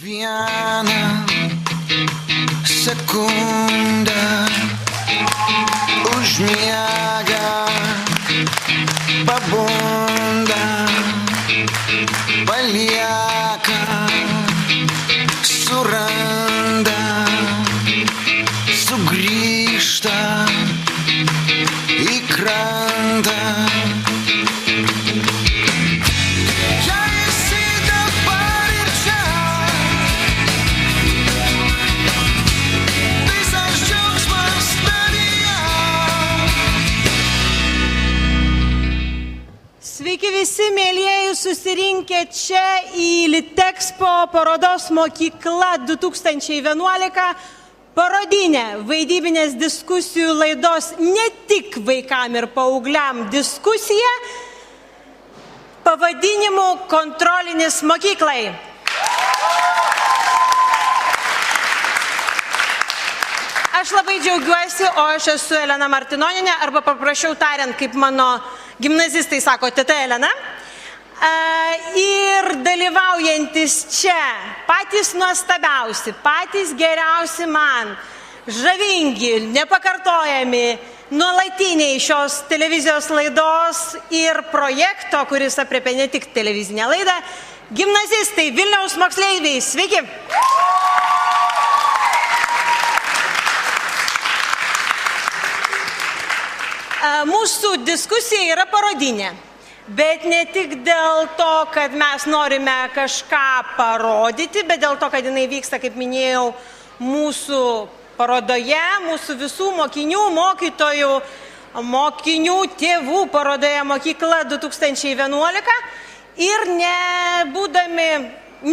Vieną sekundę užmiega, pabunda, palieka, suranda, sugrįžta į krantą. Sveiki visi, mėlieji, susirinkę čia į Litexpo parodos mokykla 2011 parodinę vaidybinės diskusijų laidos ne tik vaikam ir paaugliam diskusiją pavadinimu Kontrolinis mokyklai. Aš labai džiaugiuosi, o aš esu Elena Martinonienė, arba paprašiau tariant, kaip mano gimnazistai sako, teta Elena. Ir dalyvaujantis čia patys nuostabiausi, patys geriausi man, žavingi, nepakartojami, nuolatiniai šios televizijos laidos ir projekto, kuris apriepia ne tik televizinę laidą, gimnazistai, Vilniaus moksleiviai. Sveiki! Mūsų diskusija yra parodinė, bet ne tik dėl to, kad mes norime kažką parodyti, bet dėl to, kad jinai vyksta, kaip minėjau, mūsų parodoje, mūsų visų mokinių, mokytojų, mokinių, tėvų parodoje Mokykla 2011 ir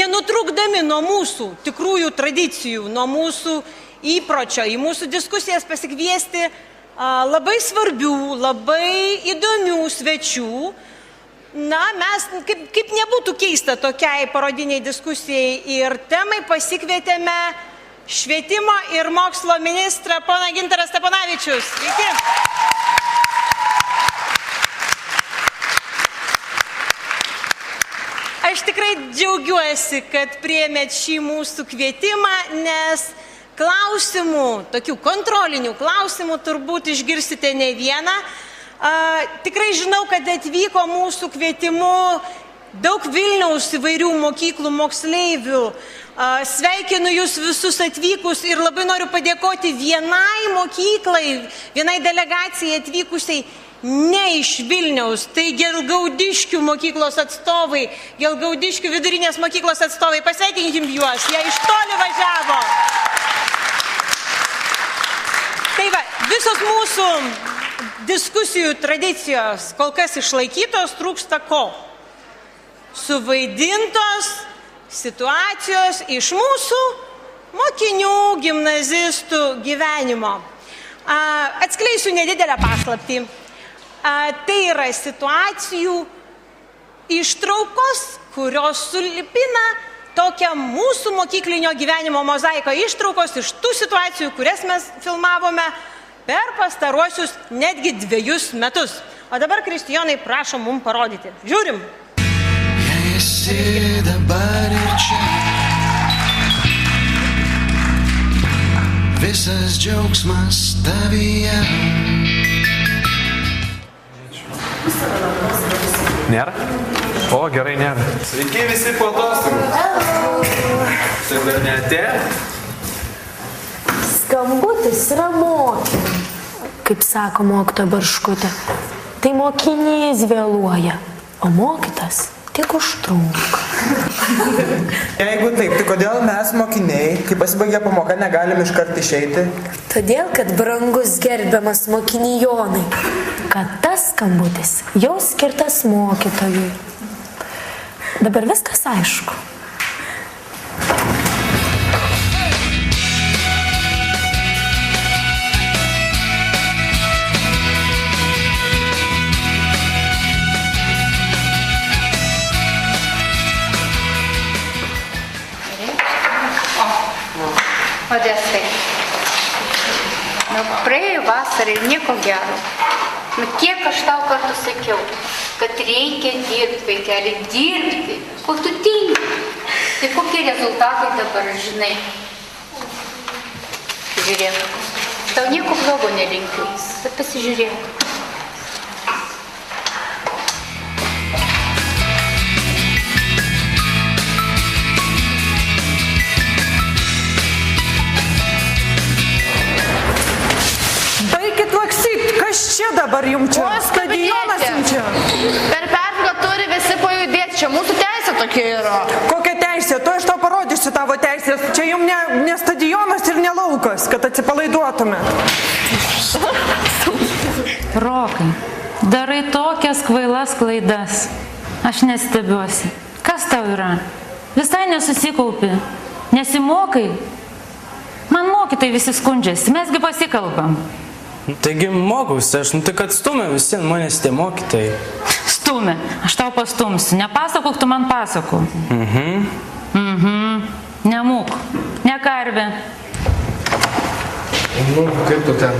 nenutrūkdami nuo mūsų tikrųjų tradicijų, nuo mūsų įpročio, į mūsų diskusijas pasikviesti labai svarbių, labai įdomių svečių. Na, mes, kaip nebūtų keista tokiai parodiniai diskusijai ir temai, pasikvietėme švietimo ir mokslo ministrą poną Gintarą Steponavičius. Sveiki. Aš tikrai džiaugiuosi, kad priėmėt šį mūsų kvietimą, nes klausimų, tokių kontrolinių klausimų turbūt išgirsite ne vieną. Tikrai žinau, kad atvyko mūsų kvietimu daug Vilniaus įvairių mokyklų moksleivių. Sveikinu jūs visus atvykus ir labai noriu padėkoti vienai mokyklai, vienai delegacijai atvykusiai ne iš Vilniaus. Tai Gelgaudiškių mokyklos atstovai, Gelgaudiškių vidurinės mokyklos atstovai. Pasveikinkim juos, jie iš toli važiavo. Tai va, visos mūsų diskusijų tradicijos kol kas išlaikytos, trūksta ko? Suvaidintos situacijos iš mūsų mokinių, gimnazistų gyvenimo. Atskleisiu nedidelę paslaptį. Tai yra situacijų ištraukos, kurios sulipina tokią mūsų mokyklinio gyvenimo mozaiką, ištraukos iš tų situacijų, kurias mes filmavome per pastaruosius netgi 2 metus. O dabar, Kristijonai, prašom mums parodyti. Žiūrim. Jei esi dabar ir čia, visas džiaugsmas tavyje. Nėra? O, gerai, nėra. Sveiki visi po atostogų. Tai dar neatėjo? Skambutis yra mokinė, kaip sako mokytoja Barškutė. Tai mokinys vėluoja, o mokytas tik užtrunka. Jeigu taip, tai kodėl mes mokiniai, kai pasibaigia pamoka, negalim iškart išeiti? Todėl, kad brangus gerbiamas mokinijonai, kad tas skambutis jau skirtas mokytojui. Dabar viskas aišku. Modestai. Praėjo vasarą ir nieko gero. Kiek aš tau kartu sakiau, kad reikia dirbti, vaikeli, dirbti, ko tu tingi. Tai kokie rezultatai dabar, žinai? Žiūrėk. Tau nieko blogo nelinkiu, bet pasižiūrėk. Baikit laksyt, kas čia dabar jums čia? Stadionas jums čia. Per pertrauką turi visi pajudėti, čia mūsų teisė tokia yra. Kokia teisė? Tu aš tau parodysiu tavo teisės. Čia jums ne stadionas ir ne laukas, kad atsipalaiduotume. Rokai, darai tokias kvailas klaidas. Aš nestebiuosi. Kas tau yra? Visai nesusikaupi. Nesimokai. Man mokytai visi skundžiasi, mesgi pasikalbam. Taigi mokausi, aš tik atstumė visi manęs tie mokytojai. Stumė, aš tau pastumsiu, nepasakok, tu man pasako. Nemūk, ne karvė. Nu, kaip tu ten?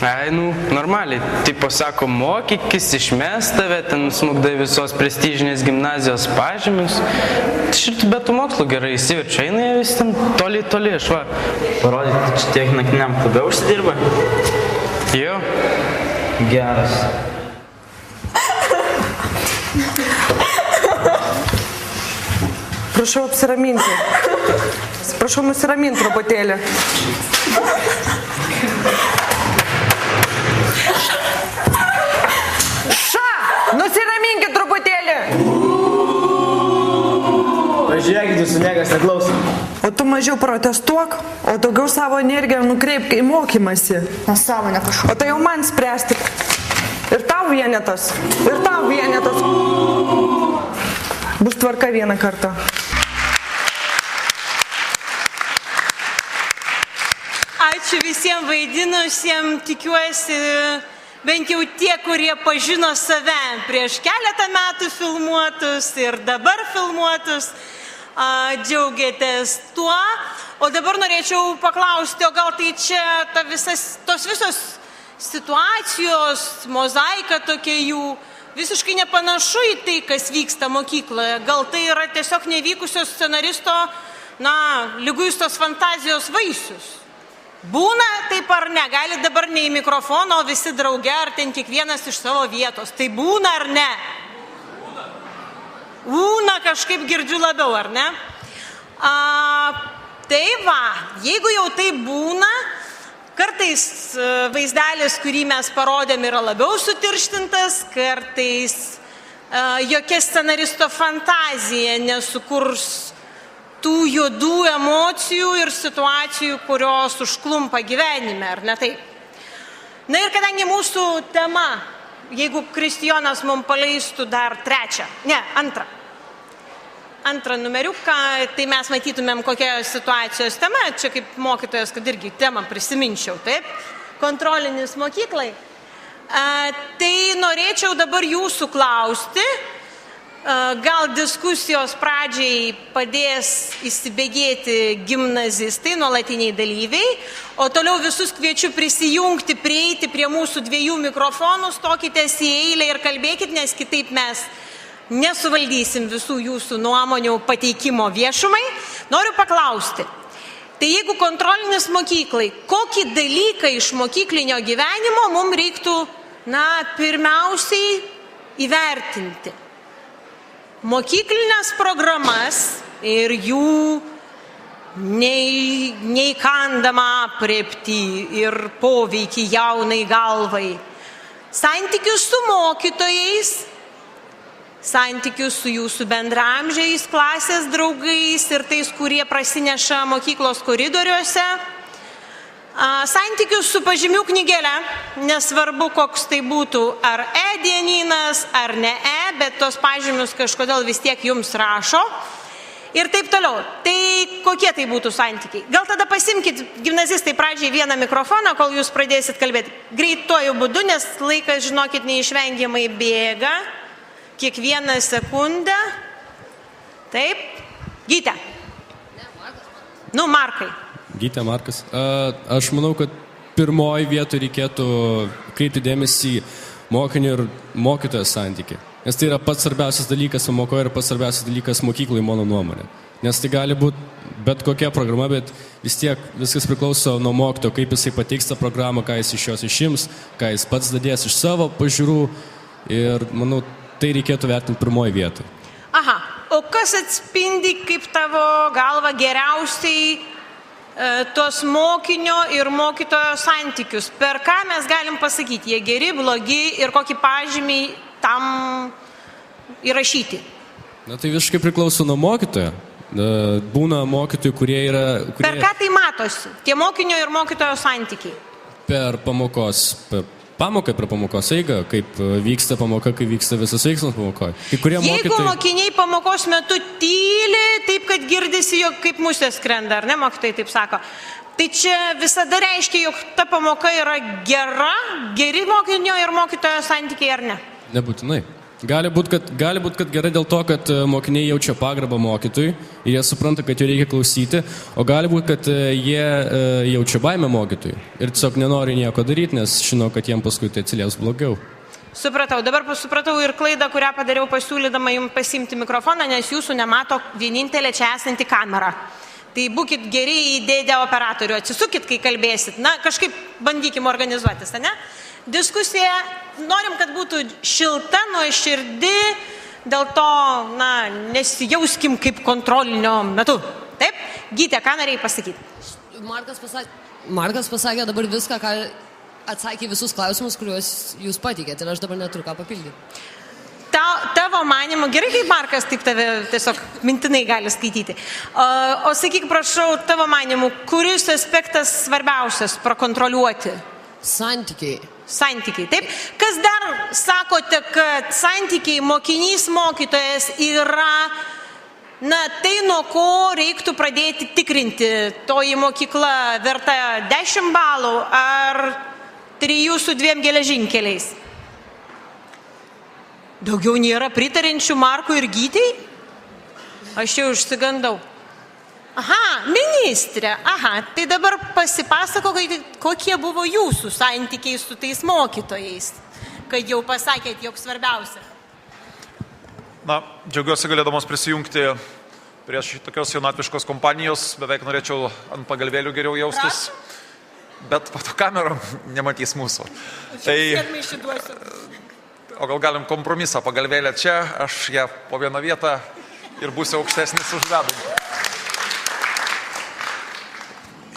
Ai, normaliai. Taip pasako, mokykis, išmes tave, ten smukdai visos prestižinės gimnazijos pažymius. Šitų betų mokslų gerai įsiverčia, eina jie vis ten toli, aš va. Parodyti, čia tiek naktiniam klube užsidirba? Jo. Geras. Prašau apsiraminti. Prašau nusiraminti truputėlį. Nusiraminkit truputėlį. Pažiūrėkit, jūsų niekas neklauso. O tu mažiau protestuok, o daugiau savo energiją nukreipk į mokymąsi. Nesąmonė kažkokia. O tai jau man spręsti. Ir tau vienetas. Bus tvarka vieną kartą. Ačiū visiems vaidinusiems, tikiuosi, bent jau tie, kurie pažino save prieš keletą metų filmuotus ir dabar filmuotus, džiaugiatės tuo. O dabar norėčiau paklausti, o gal tai čia tos visos situacijos, mozaika tokia jų, visiškai nepanašu į tai, kas vyksta mokykloje. Gal tai yra tiesiog nevykusios scenaristo, liguistos fantazijos vaisius. Būna taip ar ne, gali dabar ne į mikrofoną, o visi drauge, ar ten kiekvienas iš savo vietos. Tai būna ar ne? Būna, kažkaip girdžiu labiau, ar ne? Tai va, jeigu jau tai būna, kartais vaizdelis, kurį mes parodėm, yra labiau sutirštintas, kartais jokia scenaristo fantazija nesukurs tų juodų emocijų ir situacijų, kurios užklumpa gyvenime, ar ne taip? Na ir kadangi mūsų tema, jeigu Kristijonas mums paleistų dar antrą numeriuką, tai mes matytumėm kokia situacijos tema, čia kaip mokytojas, kad irgi temą prisiminčiau, taip? Kontrolinis mokyklai. Tai norėčiau dabar jūsų klausti, gal diskusijos pradžiai padės įsibėgėti gimnazistai, nuolatiniai dalyviai, o toliau visus kviečiu prisijungti, prieiti prie mūsų 2 mikrofonų, stokitės į eilę ir kalbėkit, nes kitaip mes nesuvaldysim visų jūsų nuomonių pateikimo viešumai. Noriu paklausti, tai jeigu kontrolinis mokyklai, kokį dalyką iš mokyklinio gyvenimo mums reiktų, pirmiausiai įvertinti? Mokyklinės programas ir jų neįkandamą aprėptį ir poveikį jaunai galvai. Santykius su mokytojais, santykius su jūsų bendramžiais, klasės draugais ir tais, kurie prasineša mokyklos koridoriuose. Santykius su pažymių knygelė, nesvarbu koks tai būtų, ar dienynas, ar ne bet tos pažymius kažkodėl vis tiek jums rašo ir taip toliau. Tai kokie tai būtų santykiai? Gal tada pasimkit, gimnazistai, pradžiai vieną mikrofoną, kol jūs pradėsit kalbėti greituoju būdu, nes laikas, žinokit, neišvengiamai bėga, kiekvieną sekundę. Taip? Gyte. Markai. Gyte, Markas. Aš manau, kad pirmoji vietoj reikėtų kreipti dėmesį mokinio ir mokytojo santykį. Nes tai yra pats svarbiausias dalykas pamokoje ir pats svarbiausias dalykas mokyklai, mano nuomonė. Nes tai gali būti bet kokia programa, bet vis tiek viskas priklauso nuo mokytojo, kaip jisai pateiks tą programą, ką jis iš jos išims, ką jis pats dadės iš savo pažiūrų. Ir, manau, tai reikėtų vertinti pirmoji vietoj. Aha, o kas atspindi kaip tavo galva geriausiai tuos mokinio ir mokytojo santykius? Per ką mes galim pasakyti, jie geri, blogi ir kokį pažymį tam įrašyti? Na tai visiškai priklauso nuo mokytojo. Būna mokytojų, kurie yra... Per ką tai matosi? Tie mokinio ir mokytojo santykiai? Per pamoką, per pamokos eigą, kaip vyksta pamoka, kaip vyksta visas veiksmas pamokoje. Jeigu mokiniai pamokos metu tyli, taip kad girdisi, jog kaip musės skrenda, ar ne, mokytojai taip sako, tai čia visada reiškia, jog ta pamoka yra gera, geri mokinio ir mokytojo santykiai, ar ne? Nebūtinai. Gali būti, kad gerai dėl to, kad mokiniai jaučia pagarbą mokytojui ir jie supranta, kad jų reikia klausyti, o gali būti, kad jie jaučia baimę mokytojui ir tiesiog nenori nieko daryti, nes žino, kad jiems paskui tai atsilieps blogiau. Supratau. Dabar supratau ir klaidą, kurią padariau pasiūlydama jums pasimti mikrofoną, nes jūsų nemato vienintelė čia esanti kamera. Tai būkit geri įdėdę operatorių, atsisukit, kai kalbėsit. Na, kažkaip bandykim organizuotis, ne? Diskusija, norim, kad būtų šilta, nuoširdi, dėl to, na, nesijauskim kaip kontrolinio metu. Taip? Gytė, ką norėjai pasakyti? Markas pasakė dabar viską, ką atsakė visus klausimus, kuriuos jūs patikėte ir aš dabar neturiu ką papildyti. Tavo manimu, gerai, kaip Markas taip tave tiesiog mintinai gali skaityti. O sakyk, prašau, tavo manimu, kuris aspektas svarbiausias prakontroliuoti? Santykiai, taip. Kas dar sakote, kad santykiai mokinys-mokytojas yra, na, tai nuo ko reiktų pradėti tikrinti? Toji mokykla verta 10 balų ar 3 su 2 geležinkeliais? Daugiau nėra pritarinčių Markui ir Gytei? Aš jau išsigandau. Aha, ministrė, tai dabar pasipasakokite, kokie buvo jūsų santykiai su tais mokytojais, kad jau pasakėt, jog svarbiausia. Na, džiaugiuosi galėdamas prisijungti prie šitokios jaunatviškos kompanijos, beveik norėčiau ant pagalvėlių geriau jaustis, bet pato kamerą nematys mūsų. O gal galim kompromisą, pagalvėlę čia, aš ją po vieną vietą ir būsiu aukštesnis už vedantį.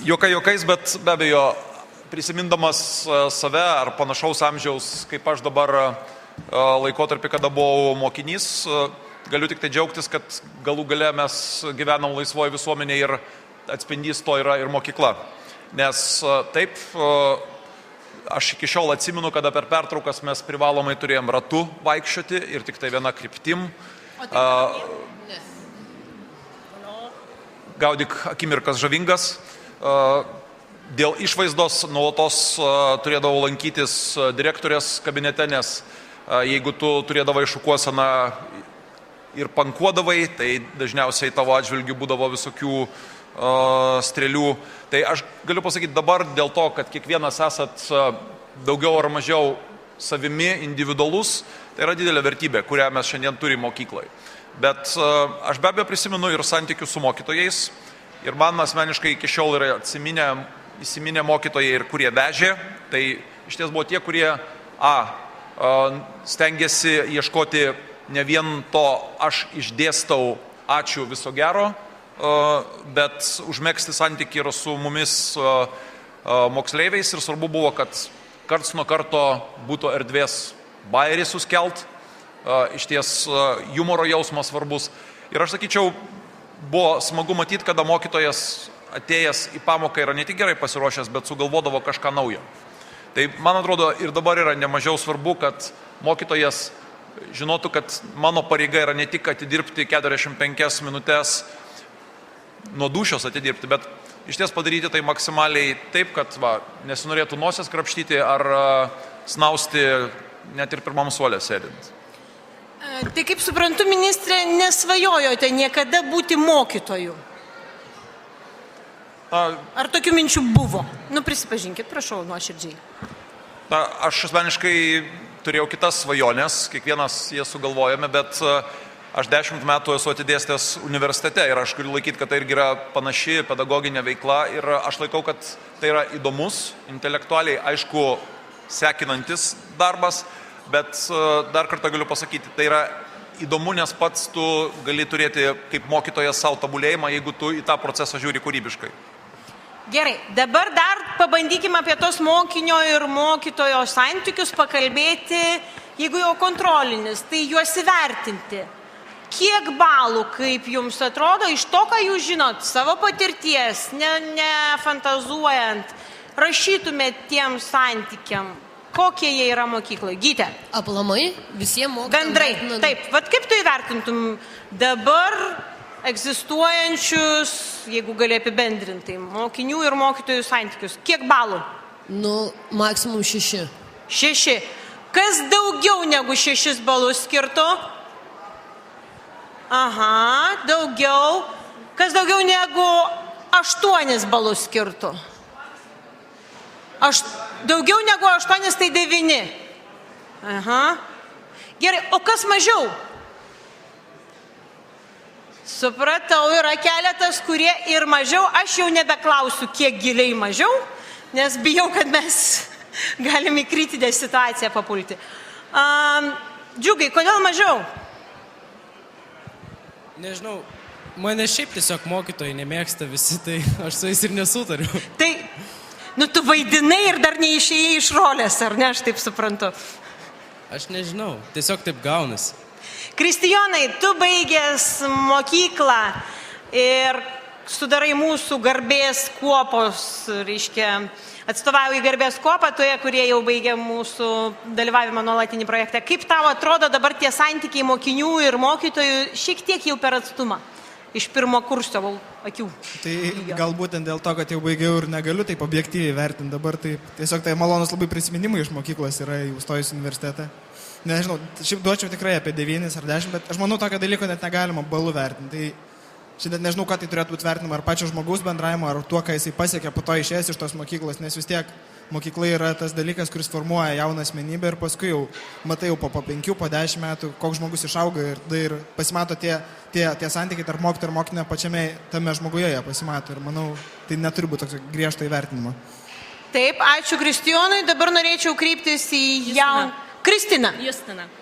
Juokais, bet be abejo, prisimindamas save ar panašaus amžiaus, kaip aš dabar laikotarpį, kada buvau mokinys, galiu tik tai džiaugtis, kad galų gale mes gyvenam laisvoje visuomenėje ir atspindys to yra ir mokykla. Nes taip, aš iki šiol atsimenu, kada per pertraukas mes privalomai turėjom ratu vaikščioti ir tik tai viena kryptim. Gaudyk akimirkas žavingas. Dėl išvaizdos nuolatos turėdavau lankytis direktorės kabinete, nes jeigu tu turėdavai šukuoseną ir pankuodavai, tai dažniausiai tavo atžvilgių būdavo visokių strėlių. Tai aš galiu pasakyti dabar dėl to, kad kiekvienas esat daugiau ar mažiau savimi, individualus, tai yra didelė vertybė, kurią mes šiandien turime mokyklai. Bet aš be abejo prisimenu ir santykius su mokytojais. Ir man asmeniškai iki šiol yra įsiminę mokytojai ir kurie vežė, tai iš ties buvo tie, kurie stengiasi ieškoti ne vien to aš išdėstau ačiū viso gero, bet užmegzti santykį ir su mumis moksleiviais ir svarbu buvo, kad karts nuo karto būtų erdvės bajerį suskelt, iš ties humoro jausmas svarbus. Ir aš sakyčiau, buvo smagu matyti, kada mokytojas atėjęs į pamoką yra ne tik gerai pasiruošęs, bet sugalvodavo kažką naujo. Tai man atrodo ir dabar yra nemažiau svarbu, kad mokytojas žinotų, kad mano pareiga yra ne tik atidirbti 45 minutės nuo dūšios atidirbti, bet iš ties padaryti tai maksimaliai taip, kad nesinorėtų nosies krapštyti ar snausti net ir pirmam suolė sėdint. Tai kaip suprantu, ministrė, nesvajojote niekada būti mokytoju? Ar tokių minčių buvo? Prisipažinkit, prašau, nuoširdžiai. Aš asmeniškai turėjau kitas svajonės, kiekvienas jas sugalvojame, bet aš 10 metų esu atidėstęs universitete ir aš galiu laikyti, kad tai irgi yra panaši pedagoginė veikla ir aš laikau, kad tai yra įdomus, intelektualiai, aišku, sekinantis darbas, bet dar kartą galiu pasakyti, tai yra įdomu, nes pats tu gali turėti kaip mokytojas savo tobulėjimą, jeigu tu į tą procesą žiūri kūrybiškai. Gerai, dabar dar pabandykime apie tos mokinio ir mokytojo santykius pakalbėti, jeigu jau kontrolinis, tai juos įvertinti. Kiek balų, kaip jums atrodo, iš to, ką jūs žinot, savo patirties, nefantazuojant, rašytumėt tiem santykiam, kokie jie yra mokykloje? Gyte. Aplamai visiems mokytojams. Bendrai, taip. Vat kaip tu įvertintum dabar egzistuojančius, jeigu gali apibendrinti, mokinių ir mokytojų santykius? Kiek balų? Maksimum 6. 6. Kas daugiau negu 6 balus skirtų? Aha, daugiau. Kas daugiau negu 8 balus skirtų? Daugiau negu 8, tai 9. Aha. Gerai, o kas mažiau? Supratau, yra keletas, kurie ir mažiau. Aš jau nebeklausiu, kiek giliai mažiau, nes bijau, kad mes galime į kritinę situaciją papulti. Džiugai, kodėl mažiau? Nežinau, mane šiaip tiesiog mokytojai nemėgsta visi, tai aš su jais ir nesutariu. Tai, tu vaidinai ir dar neišėjai iš rolės, ar ne, aš taip suprantu? Aš nežinau, tiesiog taip gaunasi. Kristijonai, tu baigęs mokyklą ir sudarai mūsų garbės kuopos, reiškia, atstovauji garbės kuopą toje, kurie jau baigė mūsų dalyvavimą nuolatinį projektą. Kaip tau atrodo dabar tie santykiai mokinių ir mokytojų šiek tiek jau per atstumą iš pirmo kurso akių? Tai galbūt dėl to, kad jau baigiau ir negaliu taip objektyviai vertinti dabar, tai tiesiog tai malonus labai prisiminimai iš mokyklos yra jau stojus universitetą. Nežinau, šiaip duočiau tikrai apie 9 ar 10, bet aš manau, tokio dalyko net negalima balų vertinti. Tai šiandien nežinau, ką tai turėtų būti vertinama, ar pačio žmogaus bendravimo, ar tuo, ką jisai pasiekė po to išėjęs iš tos mokyklos, nes vis tiek mokykla yra tas dalykas, kuris formuoja jauną asmenybę ir paskui jau matai jau po 5, po 10 metų, koks žmogus išauga ir pasimato tie santykiai tarp mokytojo ir mokinio pačiame tame žmoguje jie pasimato ir manau, tai neturi būti toks griežto įvertinimo. Taip, ačiū Kristijonui, dabar norėčiau kreiptis į jauną. Kristina.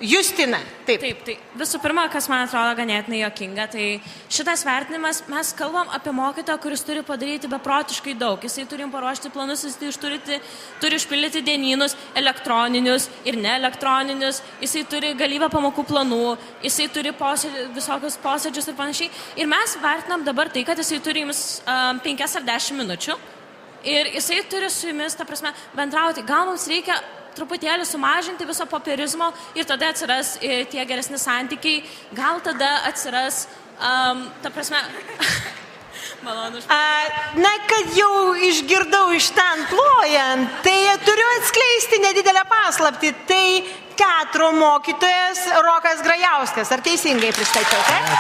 Justina. Taip. Tai visų pirma, kas man atrodo ganėtinai juokinga, tai šitas vertinimas, mes kalbam apie mokytoją, kuris turi padaryti beprotiškai daug. Jisai turi paruošti planus, jisai turi išpildyti dienynus, elektroninius ir neelektroninius, jisai turi galybę pamokų planų, jisai turi visokius posėdžius ir panašiai. Ir mes vertinam dabar tai, kad jisai turi jums 5 ar 10 minučių ir jisai turi su jumis, ta prasme, bendrauti. Gal mums reikia truputėlį sumažinti viso popierizmo ir tada atsiras tie geresni santykiai, gal tada atsiras, ta prasme, malonu. Na, kad jau išgirdau iš ten plojant, tai turiu atskleisti nedidelę paslaptį. Tai teatro mokytojas Rokas Grajauskas. Ar teisingai pristačiau, taip?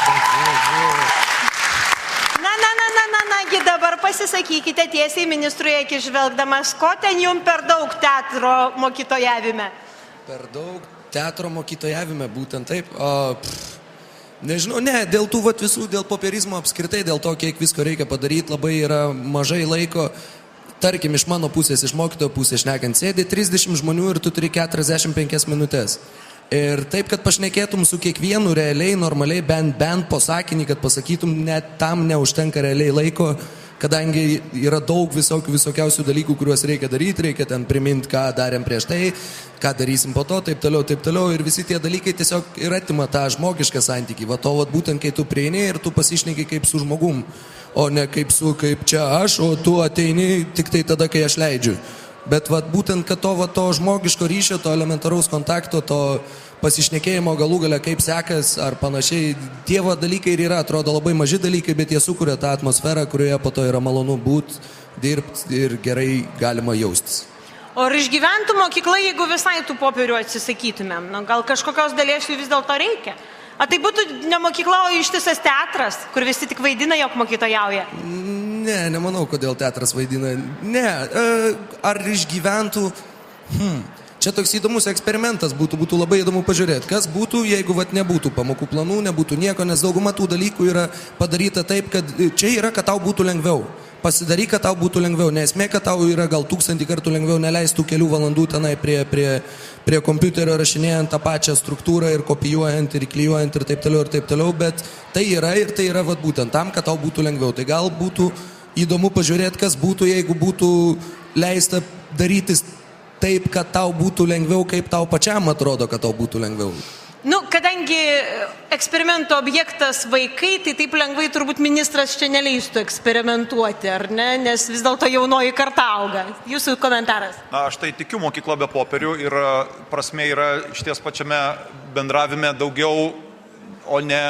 Nagi dabar pasisakykite tiesiai ministrui akį žvelgdamas, ko ten jums per daug teatro mokytojavime? Per daug teatro mokytojavime, būtent taip. Nežinau, dėl tų visų, dėl popierizmo apskritai, dėl to, kiek visko reikia padaryti, labai yra mažai laiko. Tarkim, iš mano pusės, iš mokytojo pusės šnekant, sėdi 30 žmonių ir tu turi 45 minutės. Ir taip, kad pašnekėtum su kiekvienu realiai, normaliai, bent po sakinį, kad pasakytum, net tam neužtenka realiai laiko, kadangi yra daug visokiausių dalykų, kuriuos reikia daryti, reikia ten priminti, ką darėm prieš tai, ką darysim po to, taip toliau, ir visi tie dalykai tiesiog ir atima tą žmogišką santykį. Va to, būtent kai tu prieini ir tu pasišneki kaip su žmogum, o ne kaip čia aš, o tu ateini tik tai tada, kai aš leidžiu. Bet būtent, kad to žmogiško ryšio, to elementaraus kontakto, to pasišnekėjimo galų gale kaip sekas ar panašiai, tie dalykai ir yra, atrodo labai maži dalykai, bet jie sukuria tą atmosferą, kurioje po to yra malonu būti, dirbti ir gerai galima jaustis. O ar išgyventų mokykla, jeigu visai tų popierių atsisakytumėm? Gal kažkokios dalies jų vis dėlto reikia? A tai būtų ne mokykla, o ištisas teatras, kur visi tik vaidina, jog mokytojauja? Nemanau, kodėl teatras vaidina. Ar išgyventų? Čia toks įdomus eksperimentas būtų labai įdomu pažiūrėti, kas būtų, jeigu nebūtų pamokų planų, nebūtų nieko, nes dauguma tų dalykų yra padaryta taip, kad čia yra, kad tau būtų lengviau. Pasidaryk, kad tau būtų lengviau. Nesmė, kad tau yra gal 1000 kartų lengviau neleistų kelių valandų tenai prie kompiuterio rašinėjant tą pačią struktūrą ir kopijuojant ir įklijuojant ir taip toliau, bet tai yra būtent tam, kad tau būtų lengviau. Tai gal būtų įdomu pažiūrėti, kas būtų, jeigu būtų leista darytis taip, kad tau būtų lengviau, kaip tau pačiam atrodo, kad tau būtų lengviau. Kadangi eksperimento objektas vaikai, tai taip lengvai turbūt ministras čia neleistų eksperimentuoti, ar ne? Nes vis dėlto jaunoji karta auga. Jūsų komentaras. Aš tai tikiu mokykla be popierių ir prasmė yra išties pačiame bendravime daugiau, o ne,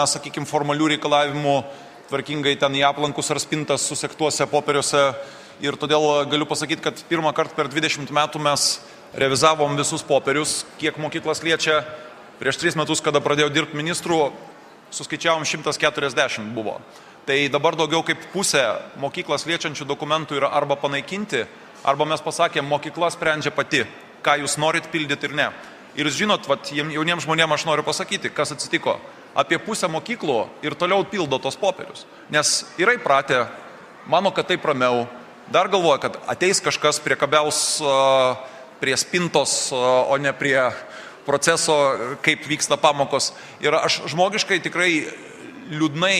sakykime, formalių reikalavimų tvarkingai ten į aplankus ar spintas susektuose popieriuose. Ir todėl galiu pasakyti, kad pirmą kartą per 20 metų mes revizavom visus popierius, kiek mokyklas liečia. Prieš 3 metus, kada pradėjau dirbti ministrų, suskaičiavom 140 buvo. Tai dabar daugiau kaip pusė mokyklas liečiančių dokumentų yra arba panaikinti, arba mes pasakėm, mokykla sprendžia pati, ką jūs norit pildyti ir ne. Ir žinot, jauniems žmonėms aš noriu pasakyti, kas atsitiko. Apie pusę mokyklų ir toliau pildo tos popierius. Nes yra įpratę, mano, kad taip ramiau. Dar galvoja, kad ateis kažkas priekabiaus prie spintos, o ne prie proceso, kaip vyksta pamokos. Ir aš žmogiškai tikrai liūdnai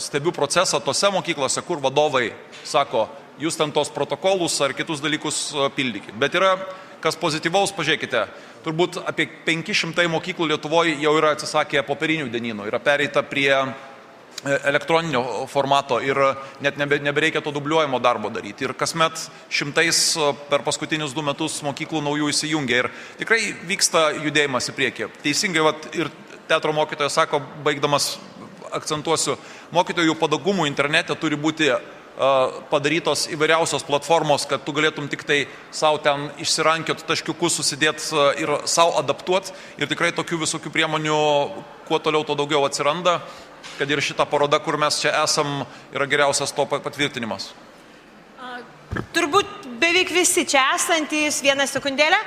stebiu procesą tose mokyklose, kur vadovai sako, jūs ten tos protokolus ar kitus dalykus pildykit. Bet yra, kas pozityvaus, pažiūrėkite, turbūt apie 500 mokyklų Lietuvoje jau yra atsisakę popierinių dienynų, yra pereita prie elektroninio formato ir net nebereikia to dubliuojamo darbo daryti. Ir kasmet šimtais per paskutinius 2 metus mokyklų naujų įsijungia ir tikrai vyksta judėjimas į priekį. Teisingai ir teatro mokytojas sako, baigdamas akcentuosiu, mokytojų padagumų internete turi būti padarytos įvairiausios platformos, kad tu galėtum tik tai savo ten išsirankiot taškiukus, susidėti ir savo adaptuoti. Ir tikrai tokių visokių priemonių, kuo toliau, to daugiau atsiranda, kad ir šita paroda, kur mes čia esam, yra geriausias to patvirtinimas. Turbūt beveik visi čia esantys, vieną sekundėlę,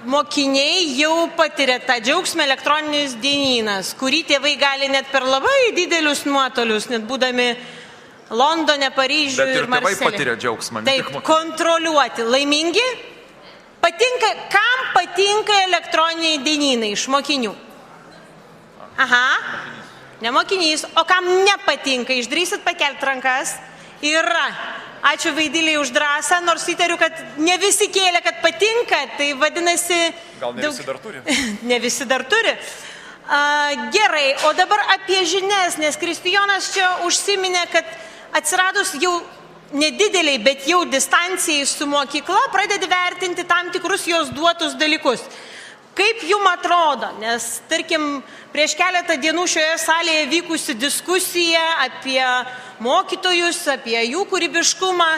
mokiniai jau patiria tą džiaugsmą elektroninis dienynas, kurį tėvai gali net per labai didelius nuotolius, net būdami Londone, Paryžiuje ir Marselėje. Bet ir tėvai patiria džiaugsmą. Taip, kontroliuoti. Laimingi? Kam patinka elektroniniai dienynai iš mokinių? Aha, ne mokinys. O kam nepatinka? Išdrįsit pakelti rankas? Yra. Ačiū Vaidiliai už drąsą, nors įtariu, kad ne visi kėlė, kad patinka, tai vadinasi... Gal ne visi dar turi? Ne visi dar turi. Gerai, o dabar apie žinias, nes Kristijonas čia užsiminė, kad atsiradus jau nedideliai, bet jau distancijai su mokykla, pradedi vertinti tam tikrus jos duotus dalykus. Kaip jum atrodo, nes, tarkim, prieš keletą dienų šioje salėje vykusi diskusija apie mokytojus, apie jų kūrybiškumą,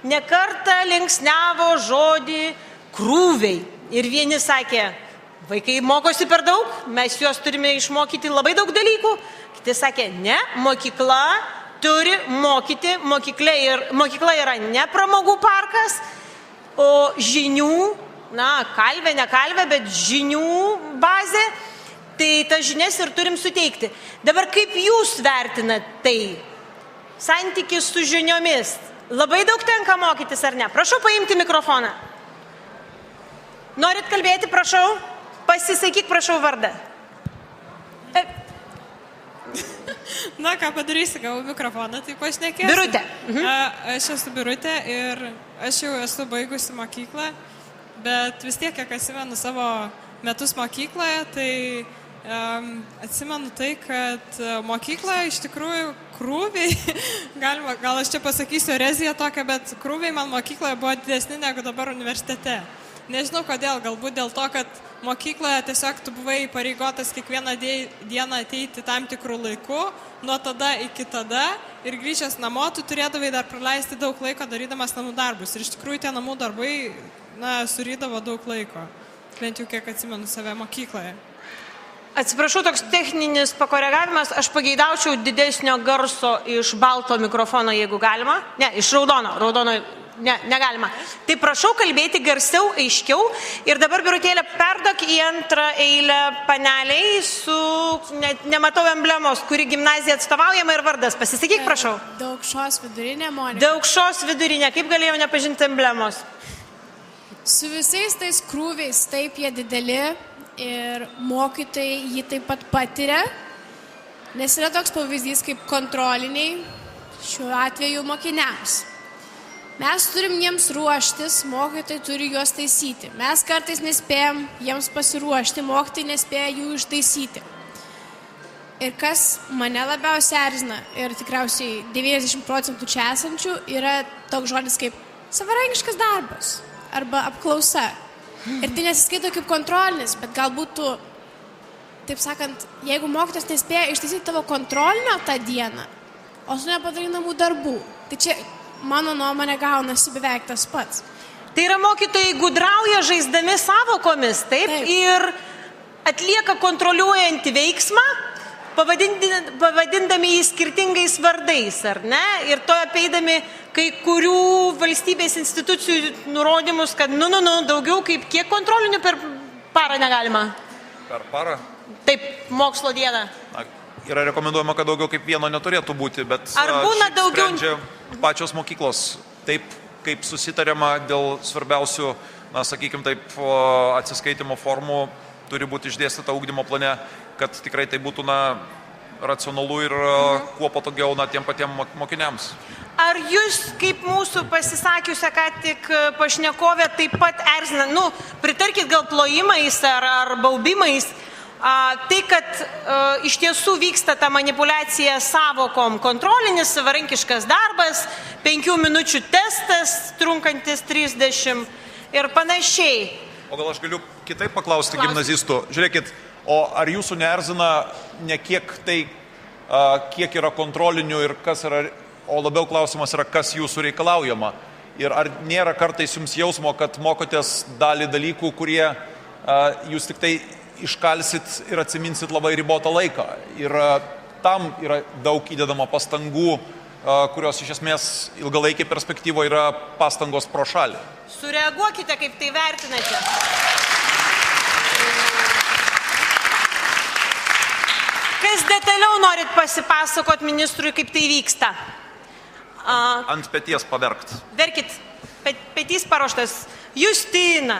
nekartą linksniavo žodį krūviai. Ir vieni sakė, vaikai mokosi per daug, mes juos turime išmokyti labai daug dalykų. Kiti sakė, ne, mokykla turi mokyti, mokykla yra ne pramogų parkas, o žinių, kalvė, ne kalvė, bet žinių bazė, tai tas žinias ir turim suteikti. Dabar kaip jūs vertinat tai? Santykis su žiniomis. Labai daug tenka mokytis, ar ne? Prašau paimti mikrofoną. Norit kalbėti, prašau? Pasisakyk, prašau, vardą. Na, ką padarysi, gavau mikrofoną, tai pašnekėsiu. Birutė. Aš esu Birutė ir aš jau esu baigusi mokyklą, bet vis tiek, kiek atsimenu savo metus mokykloje, tai atsimenu tai, kad mokykloje iš tikrųjų krūviai, gal aš čia pasakysiu ereziją tokią, bet krūviai man mokykloje buvo didesni negu dabar universitete. Nežinau kodėl, galbūt dėl to, kad mokykloje tiesiog tu buvai pareigotas kiekvieną dieną ateiti tam tikrų laikų, nuo tada iki tada, ir grįžęs namo, tu turėdavai dar praleisti daug laiko darydamas namų darbus. Ir iš tikrųjų tie namų darbai, surydavo daug laiko, bent jau kiek atsimenu save mokykloje. Atsiprašau, toks techninis pakoregavimas, aš pageidaučiau didesnio garso iš balto mikrofono, jeigu galima. Ne, iš raudono. Ne, negalima. Tai prašau kalbėti garsiau, aiškiau. Ir dabar, Birutėlė, perdok į antrą eilę paneliai su, nematau emblemos, kuri gimnazija atstovaujama ir vardas. Pasisakyk, prašau. Daugšos vidurinė, Monika. Daugšos vidurinė. Kaip galėjau nepažinti emblemos? Su visais tais krūviais taip jie dideli ir mokytojai jį taip pat patiria, nes yra toks pavyzdys kaip kontroliniai šiuo atveju mokiniams. Mes turim jiems ruoštis, mokytojai turi juos taisyti. Mes kartais nespėjom jiems pasiruošti, mokytojai nespėja jų ištaisyti. Ir kas mane labiausiai erzina, ir tikriausiai 90% čia esančių, yra toks žodis kaip savarankiškas darbas arba apklausa. Ir tai nesiskaito kaip kontrolinis, bet galbūt tu, taip sakant, jeigu mokytojas nespėja ištaisyti tavo kontrolinio tą dieną, o su nepadarai namų darbų, tai čia mano nuomonė gaunasi beveik tas pats. Tai yra mokytojai gudrauja žaisdami savokomis, taip? Ir atlieka kontroliuojantį veiksmą, pavadindami jį skirtingais vardais, ar ne? Ir to apeidami kai kurių valstybės institucijų nurodymus, kad daugiau kaip kiek kontrolinių per parą negalima? Per parą? Taip, mokslo dieną. Yra rekomenduojama, kad daugiau kaip vieno neturėtų būti, bet ar būna daugiau sprendžia pačios mokyklos taip, kaip susitariama dėl svarbiausių, sakykime taip, atsiskaitimo formų turi būti išdėstyta ugdymo plane, kad tikrai tai būtų racionalu ir kuo patogiau tiem patiem mokiniams. Ar jūs, kaip mūsų pasisakiusią ką tik pašnekovė, taip pat erzina, pritarkit gal plojimais ar baubimais, tai, kad iš tiesų vyksta ta manipuliacija savokom, kontrolinis, savarankiškas darbas, 5 minučių testas, trunkantis 30 ir panašiai. O gal aš galiu kitaip paklausti gimnazistų? Žiūrėkit, o ar jūsų neerzina ne kiek tai, kiek yra kontrolinių ir kas yra, o labiau klausimas yra, kas jūsų reikalaujama? Ir ar nėra kartais jums jausmo, kad mokotės dalį dalykų, kurie jūs tik tai iškalsit ir atsiminsit labai ribotą laiką. Ir tam yra daug įdedama pastangų, kurios iš esmės ilgalaikiai perspektyvoje yra pastangos pro šalį. Sureaguokite, kaip tai vertinate. Kas detaliau norit pasipasakot ministrui, kaip tai vyksta? Ant peties paverkt. Verkit, petys paruoštas. Justina.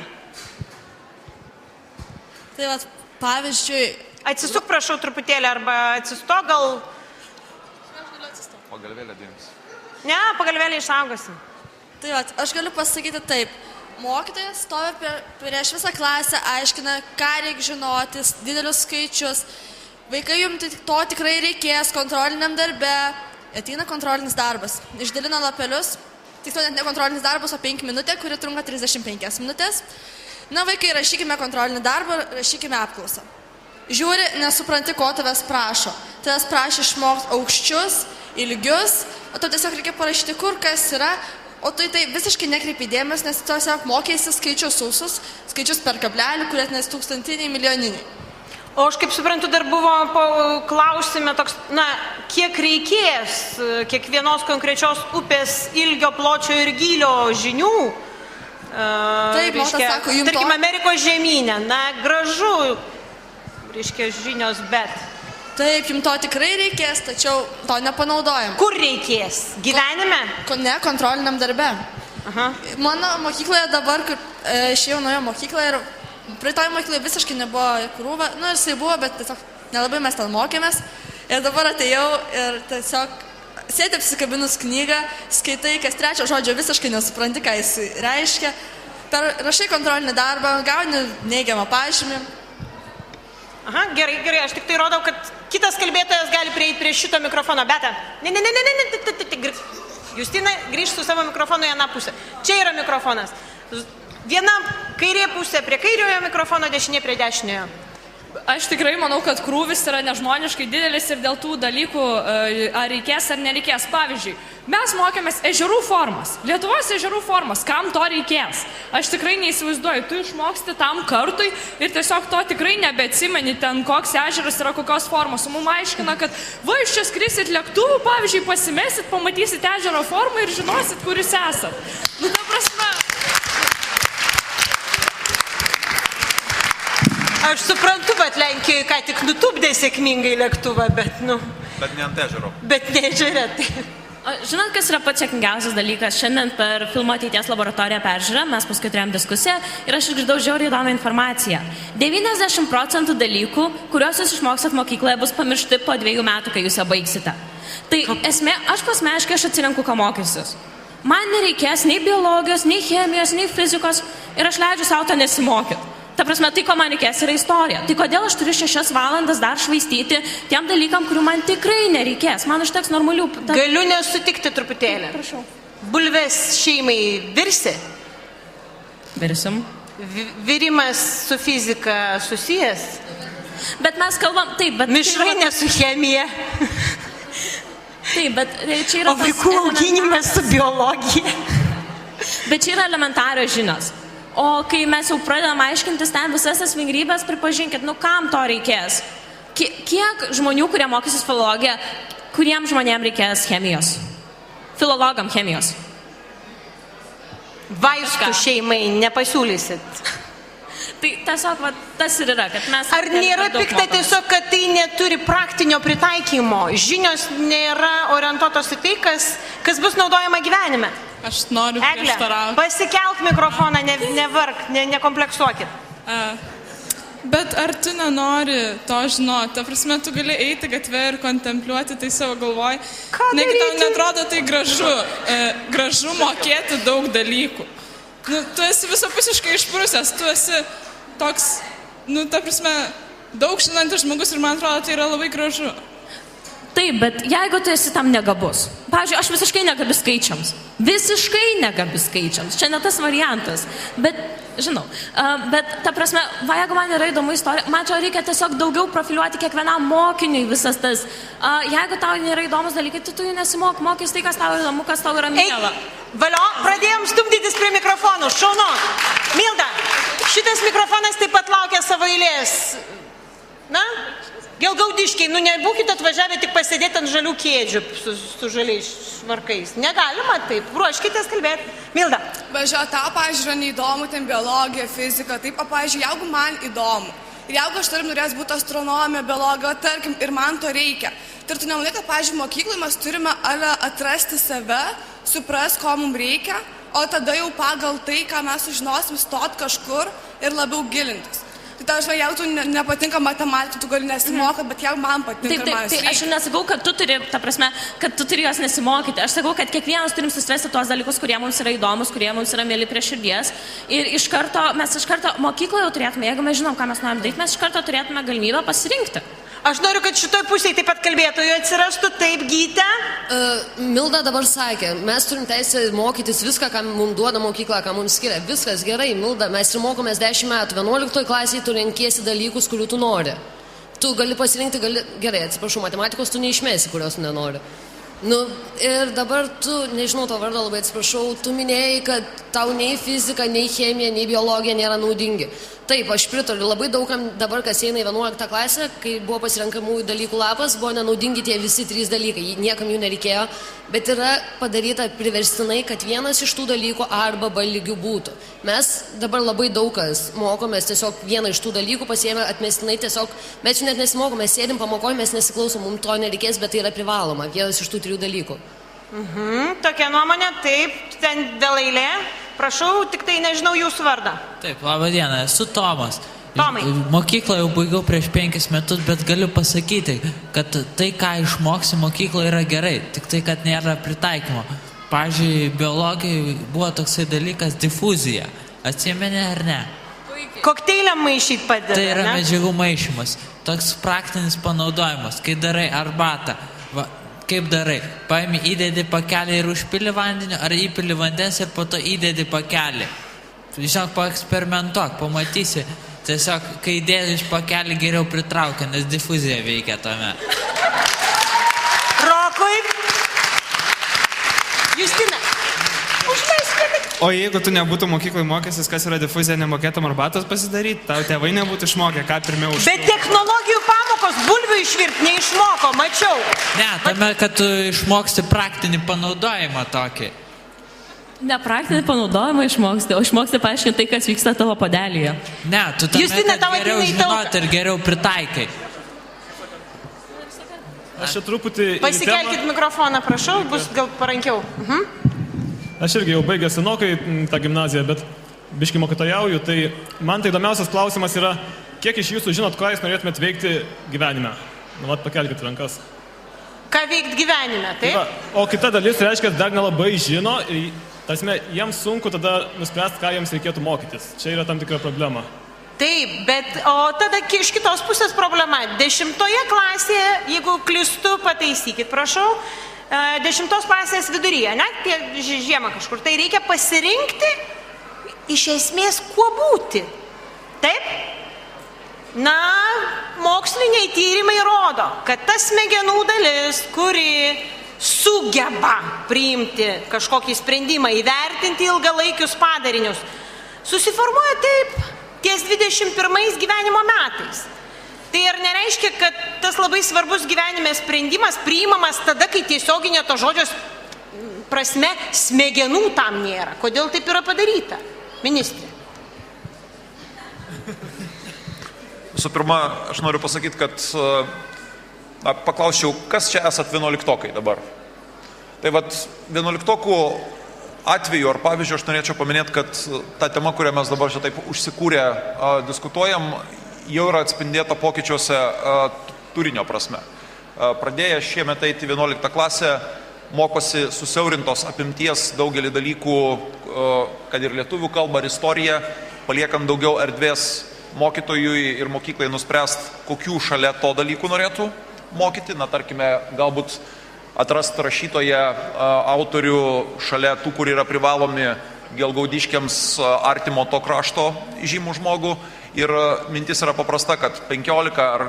Tai va, pavyzdžiui... Atsisuk, prašau, truputėlį, arba atsistok, gal... Pagalvėlę dėmes. Ne, pagalvėlę išaugosi. Tai va, aš galiu pasakyti taip. Mokytojas stovi prieš visą klasę, aiškina, ką reikia žinoti, didelius skaičius. Vaikai jums to tikrai reikės kontroliniam darbe. Ateina kontrolinis darbas. Išdalina lapelius. Tiksliau, net ne kontrolinis darbas, o 5 minutė, kuri trunka 35 minutės. Vaikai, rašykime kontrolinį darbą, rašykime apklausą. Žiūri, nesupranti, ko tavęs prašo. Tavęs prašo išmokti aukščius, ilgius, o tu tiesiog reikia parašyti, kur kas yra, o tu į tai visiškai nekreipi dėmesio, nes tiesiog mokėsi skaičius sausus, skaičius per kablelį, kurie nes tūkstantiniai, milijoniniai. O aš kaip suprantu, dar buvo klausime toks, kiek reikės kiekvienos konkrečios upės ilgio, pločio ir gylio žinių. Taip, sako, tarkim, Amerikos žemynė, gražu, reiškia, žinios, bet... Taip, jums to tikrai reikės, tačiau to nepanaudojam. Kur reikės? Gyvenime? Ne, kontroliniam darbe. Mano mokykloje dabar, kur išėjau naujo mokyklą ir praeitoje mokykloje visiškai nebuvo krūva, ir jisai buvo, bet tiesiog nelabai mes ten mokėmės. Ir dabar atėjau ir tiesiog... Sėdi apsikabinus knygą, skaitai, kas trečio žodžio visiškai nesupranti, ką jis reiškia. Rašai kontrolinį darbą, gauni neigiamą pažymį. Gerai, aš tik tai rodau, kad kitas kalbėtojas gali prieiti prie šito mikrofono. Beta, ne. Justina, grįžt su savo mikrofonu į aną pusę. Čia yra mikrofonas. Viena kairė pusė prie kairiojo mikrofono, dešinė prie dešiniojo. Aš tikrai manau, kad krūvis yra nežmoniškai didelis ir dėl tų dalykų, ar reikės ar nereikės. Pavyzdžiui, mes mokėmės ežerų formas, Lietuvos ežerų formas, kam to reikės. Aš tikrai neįsivaizduoju, tu išmoksti tam kartui ir tiesiog to tikrai nebeatsimeni ten, koks ežeras yra kokios formos. O mums aiškina, kad va, iš čia skrisit lėktuvų, pavyzdžiui, pasimesit, pamatysit ežero formą ir žinosit, kur jūs esat. Nu, ta prasme... Aš suprantu, bet Lenkijoje ką tik nutupdė sėkmingai lėktuvą, bet, nu... Bet ne ant ežero. Bet ne ežere, tai... Žinot, kas yra pats sėkmingiausias dalykas? Šiandien per filmo Ateities laboratoriją peržiūrą mes paskui turėjom diskusiją ir aš išgirdau žiauriai įdomią informaciją. 90% dalykų, kuriuos jūs išmoksat mokykloje, bus pamiršti po 2 metų, kai jūs ją baigsite. Tai esmė, aš asmeniškai atsirenku, ką mokysiuos. Man nereikės nei biologijos, nei chemijos, nei fizikos ir aš leidžiu savo to nesimokyti. Ta prasme, tai, ko man reikės, yra istorija. Tai kodėl aš turiu 6 valandas dar švaistyti tiem dalykam, kurių man tikrai nereikės. Man užteks normalių... Galiu nesutikti truputėlį. Prašau. Bulvės šeimai virsi? Virsim. Virimas su fizika susijęs? Bet mes kalbam... Taip, bet... Mišrainė su chemija. Taip, bet čia yra... O vaikų auginimas su biologija. Bet čia yra elementarios žinios. O kai mes jau pradedam aiškintis ten visas tas vingrybės, pripažinkit, nu kam to reikės? Kiek žmonių, kurie mokysis filologiją, kuriem žmonėm reikės chemijos? Filologam chemijos. Vaistų šeimai nepasiūlysit. Tai tiesiog va, tas ir yra, kad mes... Ar nėra pikta tiesiog, kad tai neturi praktinio pritaikymo? Žinios nėra orientuotos į tai, kas bus naudojama gyvenime? Aš noriu prieštarauti. Egle, pasikelk mikrofoną, nevark, nekompleksuokit. Bet ar tu nenori to žinoti? Ta prasme, tu gali eiti gatvę ir kontempliuoti tai savo galvoj. Negi tau netrodo tai gražu. Gražu mokėti daug dalykų. Nu, tu esi visapusiškai išprusęs, tu esi toks, nu, ta prasme, daug žinantis žmogus ir man atrodo, tai yra labai gražu. Taip, bet jeigu tu esi tam negabus. Pavyzdžiui, aš visiškai negabi skaičiams. Visiškai negabi skaičiams. Čia ne tas variantas. Bet, žinau, bet ta prasme, jeigu man yra įdomu istorija, man čia reikia tiesiog daugiau profiliuoti kiekvienam mokiniui visas tas. Jeigu tau nėra įdomus dalykai, tu jų nesimok, mokys tai, kas tau įdomu, kas tau yra miela. Valio, pradėjom stumdytis prie mikrofonų. Šaunu. Milda, šitas mikrofonas taip pat laukia savo eilės. Na? Gelgaudiškiai, nu nebūkite atvažiavę tik pasėdėti ant žalių kėdžių su žaliais švarkais. Negalima taip, ruoškitės kalbėti. Milda. Važiuoju, tau, pavyzdžiui, yra neįdomu, ten biologija, fizika, taip, o, pavyzdžiui, jeigu man įdomu, ir jeigu aš norės būti astronomija, biologija, tarkim, ir man to reikia, tai tu nemanai, kad, pavyzdžiui, mokykloje mes turime atrasti save, supras, ko mums reikia, o tada jau pagal tai, ką mes sužinosim, stot kažkur ir labiau gilintis. Tai ta, jeigu tu nepatinka matematika, tu gali nesimokyti, bet jeigu man patinka, man reikia. Aš nesakau, kad tu turi, ta prasme, kad tu turi jos nesimokyti. Aš sakau, kad kiekvienas turim susivesti tuos dalykus, kurie mums yra įdomus, kurie mums yra mėly prie širdies. Ir mes iš karto mokykloje jau turėtume, jeigu mes žinom, ką mes norim daryti, mes iš karto turėtume galimybę pasirinkti. Aš noriu, kad šitoj pusėje taip pat kalbėtojų atsirastų. Taip, Gyte. Milda dabar sakė, mes turim teisę mokytis viską, ką mums duoda mokykla, ką mums skiria. Viskas gerai, Milda, mes ir mokomės 10 metų. 11 klasėje tu renkiesi dalykus, kurių tu nori. Tu gali pasirinkti, gerai, atsiprašau, matematikos tu neišmesi, kurios nenori. Nu, ir dabar tu, nežinau to vardą, labai atsiprašau, tu minėjai, kad tau nei fizika, nei chemija, nei biologija nėra naudingi. Taip, aš pritariu, labai daugam dabar, kas eina į 11 klasę, kai buvo pasirenkamųjų dalykų lapas, buvo nenaudingi tie visi 3 dalykai, niekam jų nereikėjo, bet yra padaryta priverstinai, kad vienas iš tų dalykų A arba B lygių būtų. Mes dabar labai daug kas mokomės tiesiog vieną iš tų dalykų, pasiėmė atmestinai tiesiog, mes jų net nesimokome, mes sėdim pamokoj, mes nesiklausom, mums to nereikės, bet tai yra privaloma, vienas iš tų 3 dalykų. Tokia nuomonė, taip, ten dėl eilė. Prašau, tik tai nežinau jūsų vardą. Taip, laba diena, esu Tomas. Tomai. Mokyklą jau baigiau prieš 5 metus, bet galiu pasakyti, kad tai, ką išmoksi mokykloje, yra gerai, tik tai, kad nėra pritaikymo. Pavyzdžiui, biologijai buvo toksai dalykas difuzija. Atsimeni ar ne? Kokteiliam maišyti padeda, tai yra ne? Medžiagų maišymas, toks praktinis panaudojimas, kai darai arbatą. Kaip darai? Paimi, įdedi pakelį ir užpili vandenį, ar įpili vandens ir po to įdedi pakelį. Žinok, paeksperimentuok, pamatysi. Tiesiog, kai įdėti iš pakelį, geriau pritraukia, nes difuzija veikia tame. Rokui. Justina. Užleiskite. O jeigu tu nebūtų mokyklai mokęsis, kas yra difuzija, nemokėtum arbatos pasidaryti, tau tėvai nebūtų išmokę, ką pirmiau už... Bet technologijų pamokos bulvių išvirti neišmoko, mačiau. Ne, tame, kad tu išmoksti praktinį panaudojimą tokį. Ne praktinį panaudojimą išmoksti, o išmoksti paaiškinti tai, kas vyksta tavo podelyje. Ne, tu tame, Justina, kad geriau žinoti ir geriau pritaikai. Aš čia truputį... Pasikelkit mikrofoną, prašau, bus gal parankiau. Aš irgi jau baigęs senokai tą gimnaziją, bet biškai mokytojauju, tai man tai įdomiausias klausimas yra, kiek iš jūsų žinot, ką jūs norėtumėt veikti gyvenime? Nu, vat pakelkit rankas. Ką veikti gyvenime, taip? O kita dalis reiškia, dar nelabai žino, tasme, jiems sunku tada nuspręsti, ką jiems reikėtų mokytis. Čia yra tam tikra problema. Taip, bet o tada iš kitos pusės problema. 10 klasėje, jeigu klystu, pataisykit, prašau, 10 klasės viduryje, ne, žiemą kažkur, tai reikia pasirinkti iš esmės kuo būti. Taip? Na, moksliniai tyrimai rodo, kad ta smegenų dalis, kuri sugeba priimti kažkokį sprendimą, įvertinti ilgalaikius padarinius, susiformuoja taip ties 21 gyvenimo metais. Tai ar nereiškia, kad tas labai svarbus gyvenime sprendimas priimamas tada, kai tiesioginė to žodžios prasme smegenų tam nėra? Kodėl taip yra padaryta, ministrė? Visų pirma, aš noriu pasakyti, kad paklausčiau, kas čia esat 11-okai dabar. Tai vat 11-okų atveju ar pavyzdžiui aš norėčiau paminėti, kad ta tema, kurią mes dabar čia taip užsikūrę diskutuojam, jau yra atspindėta pokyčiuose turinio prasme. Pradėję šiemet eiti 11 klasę, mokosi susiaurintos apimties daugelį dalykų, kad ir lietuvių kalbą, ar istoriją, paliekant daugiau erdvės mokytojui ir mokyklai nuspręst, kokių šalia to dalykų norėtų mokyti. Na, tarkime, galbūt atrasti rašytoje autorių šalia tų, kur yra privalomi gelgaudiškiams artimo to krašto žymų žmogų. Ir mintis yra paprasta, kad 15 ar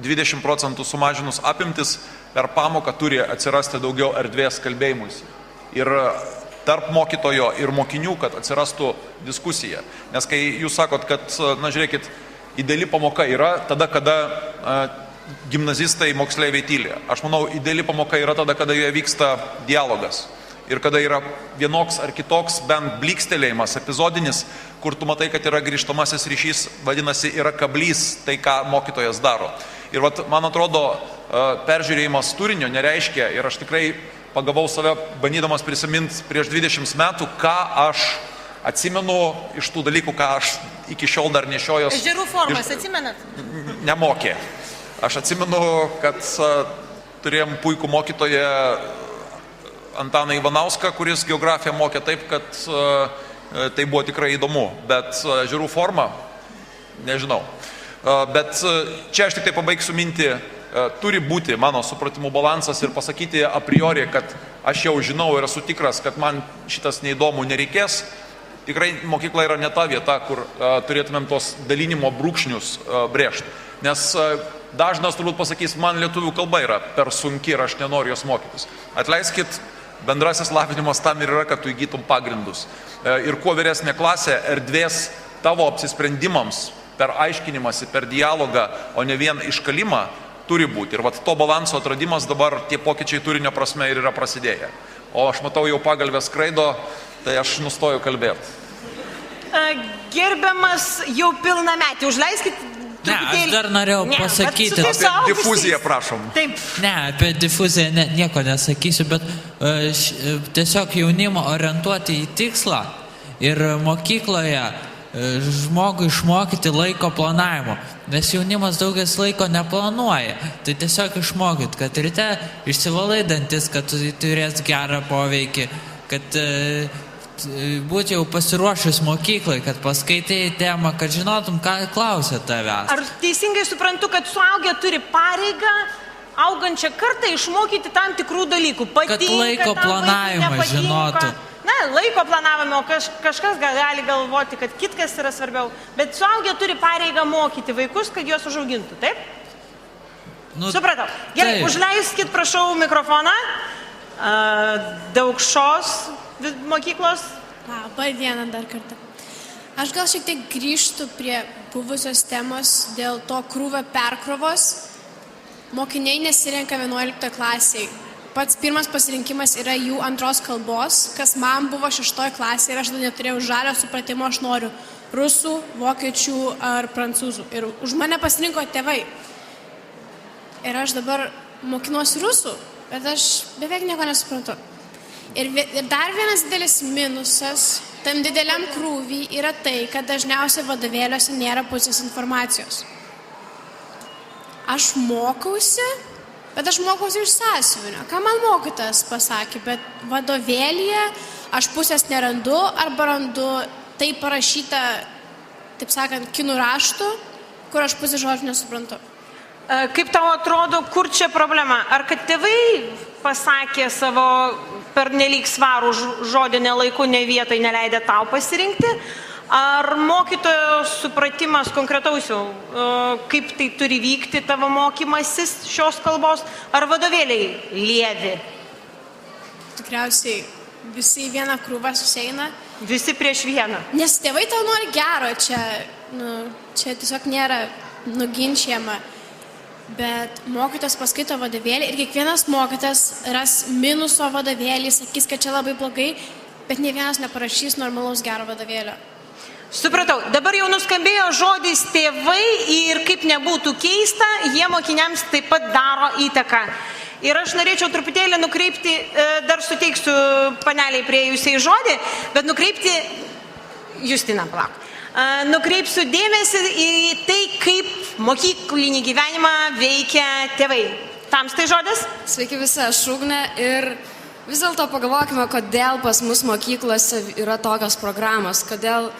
20% sumažinus apimtis per pamoką turi atsirasti daugiau erdvės kalbėjimuisi. Ir tarp mokytojo ir mokinių, kad atsirastų diskusija. Nes kai jūs sakot, kad, na žiūrėkit, ideali pamoka yra tada, kada gimnazistai moksleiviai tyli. Aš manau, ideali pamoka yra tada, kada joje vyksta dialogas. Ir kada yra vienoks ar kitoks bent blykstelėjimas, epizodinis, kur tu matai, kad yra grįžtamasis ryšys, vadinasi, yra kablys tai, ką mokytojas daro. Ir vat, man atrodo, peržiūrėjimas turinio nereiškia, ir aš tikrai pagavau save, bandydamas prisiminti prieš 20 metų, ką aš atsimenu iš tų dalykų, ką aš iki šiol dar nešiojos. Ežerų formas, atsimenat? Nemokė. Aš atsimenu, kad turėjom puikų mokytoją Antaną Ivanauską, kuris geografiją mokė taip, kad tai buvo tikrai įdomu, bet ežerų forma, nežinau. Bet čia aš tik tai pabaigsiu mintį, turi būti mano supratimu balansas ir pasakyti a priori, kad aš jau žinau ir esu tikras, kad man šitas neįdomu nereikės. Tikrai mokykla yra ne ta vieta, kur turėtumėm tos dalinimo brūkšnius brėžti. Nes dažnas turbūt pasakys, man lietuvių kalba yra per sunki ir aš nenoriu jos mokytis. Atleiskit, bendrasis lavinimas tam ir yra, kad tu įgytum pagrindus. Ir kuo vyresnė klasė, erdvės tavo apsisprendimams per aiškinimąsi, per dialogą, o ne vien iškalimą, turi būti. Ir vat to balanso atradimas dabar tie pokyčiai turinio prasme ir yra prasidėję. O aš matau jau pagalbę skraido, tai aš nustoju kalbėti. Gerbiamas jau pilnametį, užleiskit. Ne, aš dar norėjau pasakyti. Apie difuziją, prašom. Taip. Ne, apie difuziją nieko nesakysiu, bet tiesiog jaunimą orientuoti į tikslą ir mokykloje žmogui išmokyti laiko planavimo. Nes jaunimas daugias laiko neplanuoja. Tai tiesiog išmokit, kad ryte išsivalai dantis, kad turės gerą poveikį, kad būti jau pasiruošęs mokyklai, kad paskaitai temą, kad žinotum, ką klausia tavęs. Ar teisingai suprantu, kad suaugę turi pareigą augančią kartą išmokyti tam tikrų dalykų? Patinka, kad laiko planavimą žinotų. Na, laiko planavimo, kažkas gali galvoti, kad kitkas yra svarbiau, bet suaugę turi pareigą mokyti vaikus, kad juos užaugintų, taip? Supratau. Gerai, užleiskit, prašau, mikrofoną. Daugšos mokyklos. Labą dieną dar kartą. Aš gal šiek tiek grįžtų prie buvusios temos dėl to krūvio perkrovos. Mokiniai nesirenka 11 klasiai. Pats pirmas pasirinkimas yra jų antros kalbos, kas man buvo 6 klasė ir aš dar neturėjau žalio supratimo, aš noriu rusų, vokiečių ar prancūzų. Ir už mane pasirinko tėvai. Ir aš dabar mokinuosi rusų, bet aš beveik nieko nesuprantu. Ir dar vienas didelis minusas tam dideliam krūvį yra tai, kad dažniausiai vadovėliuose nėra pusės informacijos. Aš mokausi, bet aš mokausi iš sąsiuvinio. Ką man mokytojas pasakė, bet vadovėlyje aš pusės nerandu arba randu tai parašyta, taip sakant, kinų raštu, kur aš pusės žodžių nesuprantu. Kaip tau atrodo, kur čia problema? Ar kad tėvai pasakė savo pernelyg svarų žodį nelaiku, ne vietai neleidė tau pasirinkti? Ar mokytojo supratimas konkretausiau, kaip tai turi vykti tavo mokymasis šios kalbos? Ar vadovėliai lievi? Tikriausiai visi į vieną krūvą susieina. Visi prieš vieną. Nes tėvai tau nori gero, čia tiesiog nėra nuginčiama. Bet mokytojas paskaito vadovėlį ir kiekvienas mokytojas ras minuso vadovėlį, sakys, kad čia labai blogai, bet ne vienas neparašys normalaus gero vadovėlio. Supratau, dabar jau nuskambėjo žodis tėvai ir kaip nebūtų keista, jie mokiniams taip pat daro įtaką. Ir aš norėčiau truputėlį nukreipti, dar suteiksiu paneliai priėjusiai žodį, bet nukreipti, Justina, palauk. Nukreipsiu dėmesį į tai, kaip mokyklinį gyvenimą veikia tėvai. Tamstai žodis? Sveiki visi, aš Ugnė ir vis dėlto pagalvokime, kodėl pas mus mokyklose yra tokios programos, kodėl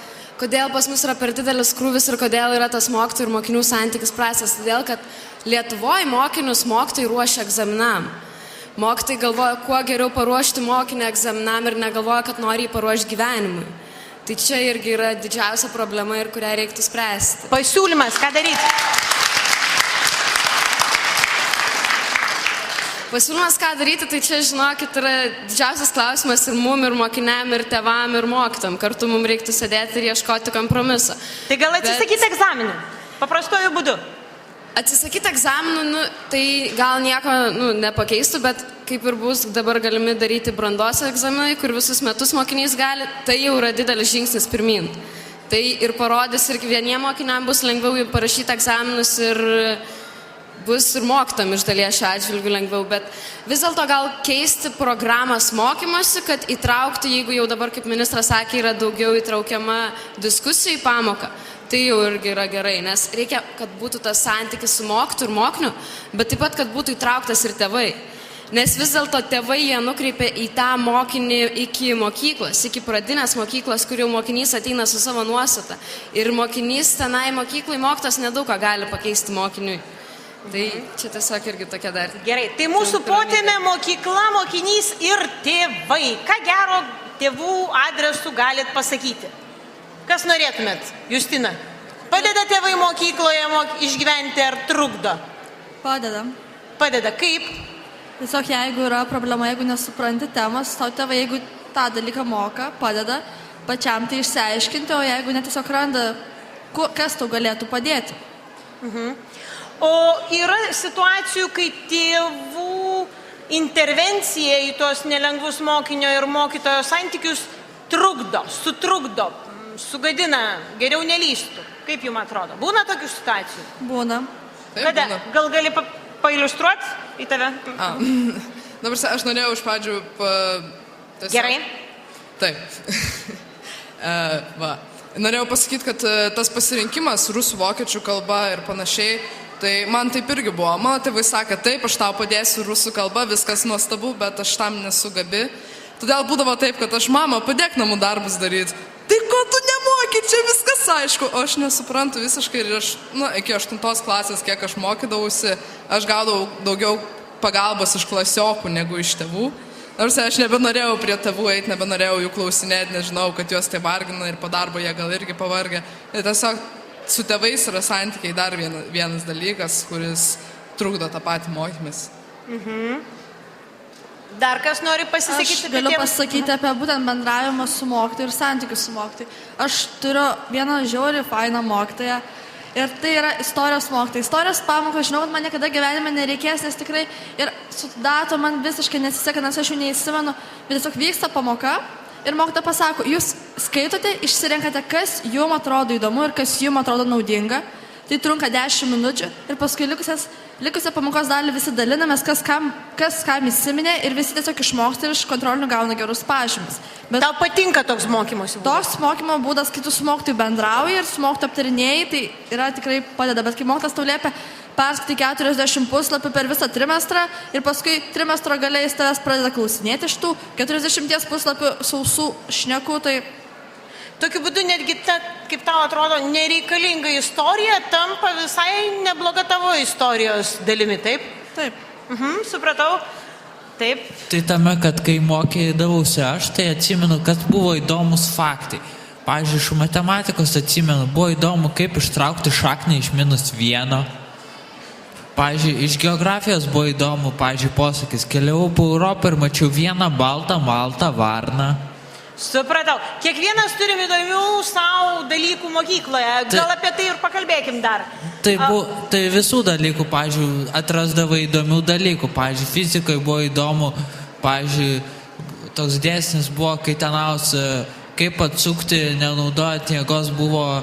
pas mus yra per didelis krūvis ir kodėl yra tas mokytojų ir mokinių santykis prastas. Todėl, kad Lietuvoje mokinius mokytojai ruošia egzaminam. Mokytojai galvoja, kuo geriau paruošti mokinį egzaminam ir negalvoja, kad nori jį paruošti gyvenimui. Tai čia irgi yra didžiausia problema ir kurią reiktų spręsti. Pasiūlymas, ką daryti? Pasiūlymas, ką daryti, tai čia, žinokit, yra didžiausias klausimas ir mum, ir mokiniam, ir tėvam, ir mokytam. Kartu mums reiktų sėdėti ir ieškoti kompromiso. Tai gal atsisakyti egzaminų? Paprastuoju būdu. Atsisakyti egzaminų, tai gal nieko nepakeistų, bet kaip ir bus dabar galimi daryti brandos egzaminai, kur visus metus mokinys gali, tai jau yra didelis žingsnis pirmin. Tai ir parodys, ir vieniem mokiniam bus lengviau parašyti egzaminus ir bus ir mokytam iš dalies šią atžvilgių lengviau, bet vis dėlto gal keisti programas mokymosi, kad įtraukti, jeigu jau dabar, kaip ministras sakė, yra daugiau įtraukiama diskusija į pamoką. Tai jau irgi yra gerai, nes reikia, kad būtų tas santykis su mokytoju ir mokiniu, bet taip pat, kad būtų įtrauktas ir tėvai. Nes vis dėlto tėvai jie nukreipia į tą mokinį iki mokyklos, iki pradinės mokyklos, kur jau mokinys ateina su savo nuostata. Ir mokinys tenai mokyklai mokytas nedaug ką gali pakeisti mokiniui. Tai čia tiesiog irgi tokia dar. Gerai, tai mūsų potėmė mokykla, mokinys ir tėvai. Ką gero tėvų adresų galit pasakyti? Kas norėtumėt, Justina? Padeda tėvai mokykloje išgyventi ar trukdo? Padeda. Padeda, kaip? Tiesiog jeigu yra problema, jeigu nesupranti temos, tau tėvai, jeigu tą dalyką moka, padeda pačiam tai išsiaiškinti, o jeigu ne tiesiog randa, kas tau galėtų padėti. O yra situacijų, kai tėvų intervencija į tos nelengvus mokinio ir mokytojo santykius sutrukdo, sugadina, geriau nelystų. Kaip jums atrodo? Būna tokių situacijų? Būna. Kada? Gal gali pailiustruoti į tave? Dabar aš norėjau iš pradžių Gerai. Taip. Norėjau pasakyti, kad tas pasirinkimas rusų, vokiečių kalba ir panašiai, tai man taip irgi buvo. Mano tėvai sakė, taip, aš tau padėsiu rusų kalba, viskas nuostabu, bet aš tam nesu gabi. Todėl būdavo taip, kad aš, mama, padėk namų darbus daryti. Tai ko tu nemoki, čia viskas aišku. O aš nesuprantu visiškai ir aš, iki 8 klasės, kiek aš mokydavausi, aš gaudavau daugiau pagalbos iš klasiokų negu iš tėvų. Nors aš nebenorėjau prie tėvų eiti, nebenorėjau jų klausinėti, nežinau, kad juos tai vargina ir po darbo jie gal irgi pavargę. Ir tiesiog su tėvais yra santykiai dar vienas dalykas, kuris trukdo tą patį mokymės. Dar kas nori pasisakyti? Aš galiu pasakyti apie būtent bendravimą su mokytoju ir santykius su mokytoju. Aš turiu vieną žiaurį fainą mokytoją ir tai yra istorijos mokytoja. Istorijos pamoką, žinau, kad man niekada gyvenime nereikės, nes tikrai ir su dato man visiškai nesiseka, nes aš jų neįsimenu, bet tiesiog vyksta pamoka ir mokytoja pasako, jūs skaitote, išsirenkate, kas jums atrodo įdomu ir kas jums atrodo naudinga. Tai trunka 10 minučių ir paskui likusią pamokos dalį visi dalinamės, kas kam įsiminė ir visi tiesiog išmoksta ir iš kontrolinių gauna gerus pažymius. Bet tau patinka toks mokymosi būdas? Toks mokymo būdas, kai tu su mokytoju bendrauji ir su mokytoju aptarinėjai, tai yra tikrai padeda. Bet kai mokytojas tau liepia perskaityti 40 puslapių per visą trimestrą ir paskui trimestro gale jis tavęs pradeda klausinėti iš tų 40 puslapių sausų šnekų, tai... Tokiu būdu netgi ta, kaip tau atrodo, nereikalinga istorija tampa visai nebloga tavo istorijos dalimi, taip? Taip. Supratau. Taip. Tai tame, kad kai mokydavausi aš, tai atsimenu, kad buvo įdomus faktai. Pavyzdžiui, iš matematikos atsimenu, buvo įdomu, kaip ištraukti šaknį iš -1. Pavyzdžiui, iš geografijos buvo įdomu, pavyzdžiui, posakis, keliavau po Europą ir mačiau vieną baltą maltą varną. Supratau. Kiekvienas turim įdomių savo dalykų mokykloje. Gal apie tai ir pakalbėkim dar. Tai visų dalykų, pavyzdžiui, atrasdavai įdomių dalykų. Pavyzdžiui, fizikoje buvo įdomu, pavyzdžiui, toks dėsnis buvo, kai tenaus, kaip atsukti, nenaudojant jėgos, buvo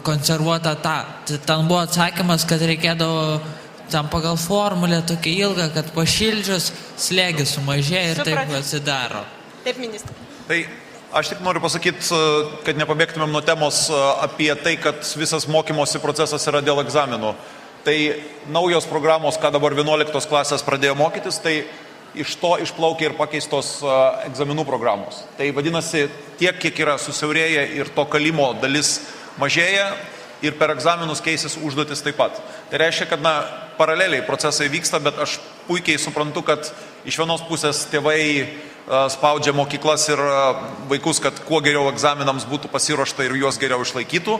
konservuota ta. Ten buvo atsakymas, kad reikėdavo tam pagal formulę tokia ilga, kad pašildžius slėgis sumažėja ir taip atsidaro. Taip, ministrė. Tai aš tik noriu pasakyti, kad nepabėgtumėm nuo temos apie tai, kad visas mokymosi procesas yra dėl egzaminų. Tai naujos programos, ką dabar 11 klasės pradėjo mokytis, tai iš to išplaukia ir pakeistos egzaminų programos. Tai vadinasi, tiek, kiek yra susiaurėję ir to kalimo dalis mažėja ir per egzaminus keisis užduotis taip pat. Tai reiškia, kad paraleliai procesai vyksta, bet aš puikiai suprantu, kad iš vienos pusės tėvai spaudžia mokyklas ir vaikus, kad kuo geriau egzaminams būtų pasiruošta ir juos geriau išlaikytų,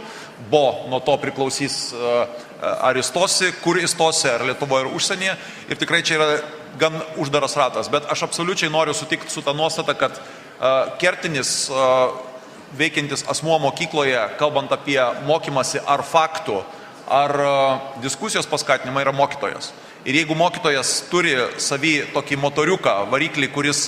nuo to priklausys ar įstosi, kur įstosi, ar Lietuvoje, ar užsienyje. Ir tikrai čia yra gan uždaras ratas. Bet aš absoliučiai noriu sutikti su tą nuostatą, kad kertinis veikiantis asmuo mokykloje, kalbant apie mokymasi ar faktų, ar diskusijos paskatinimą, yra mokytojas. Ir jeigu mokytojas turi savy tokį motoriuką, variklį, kuris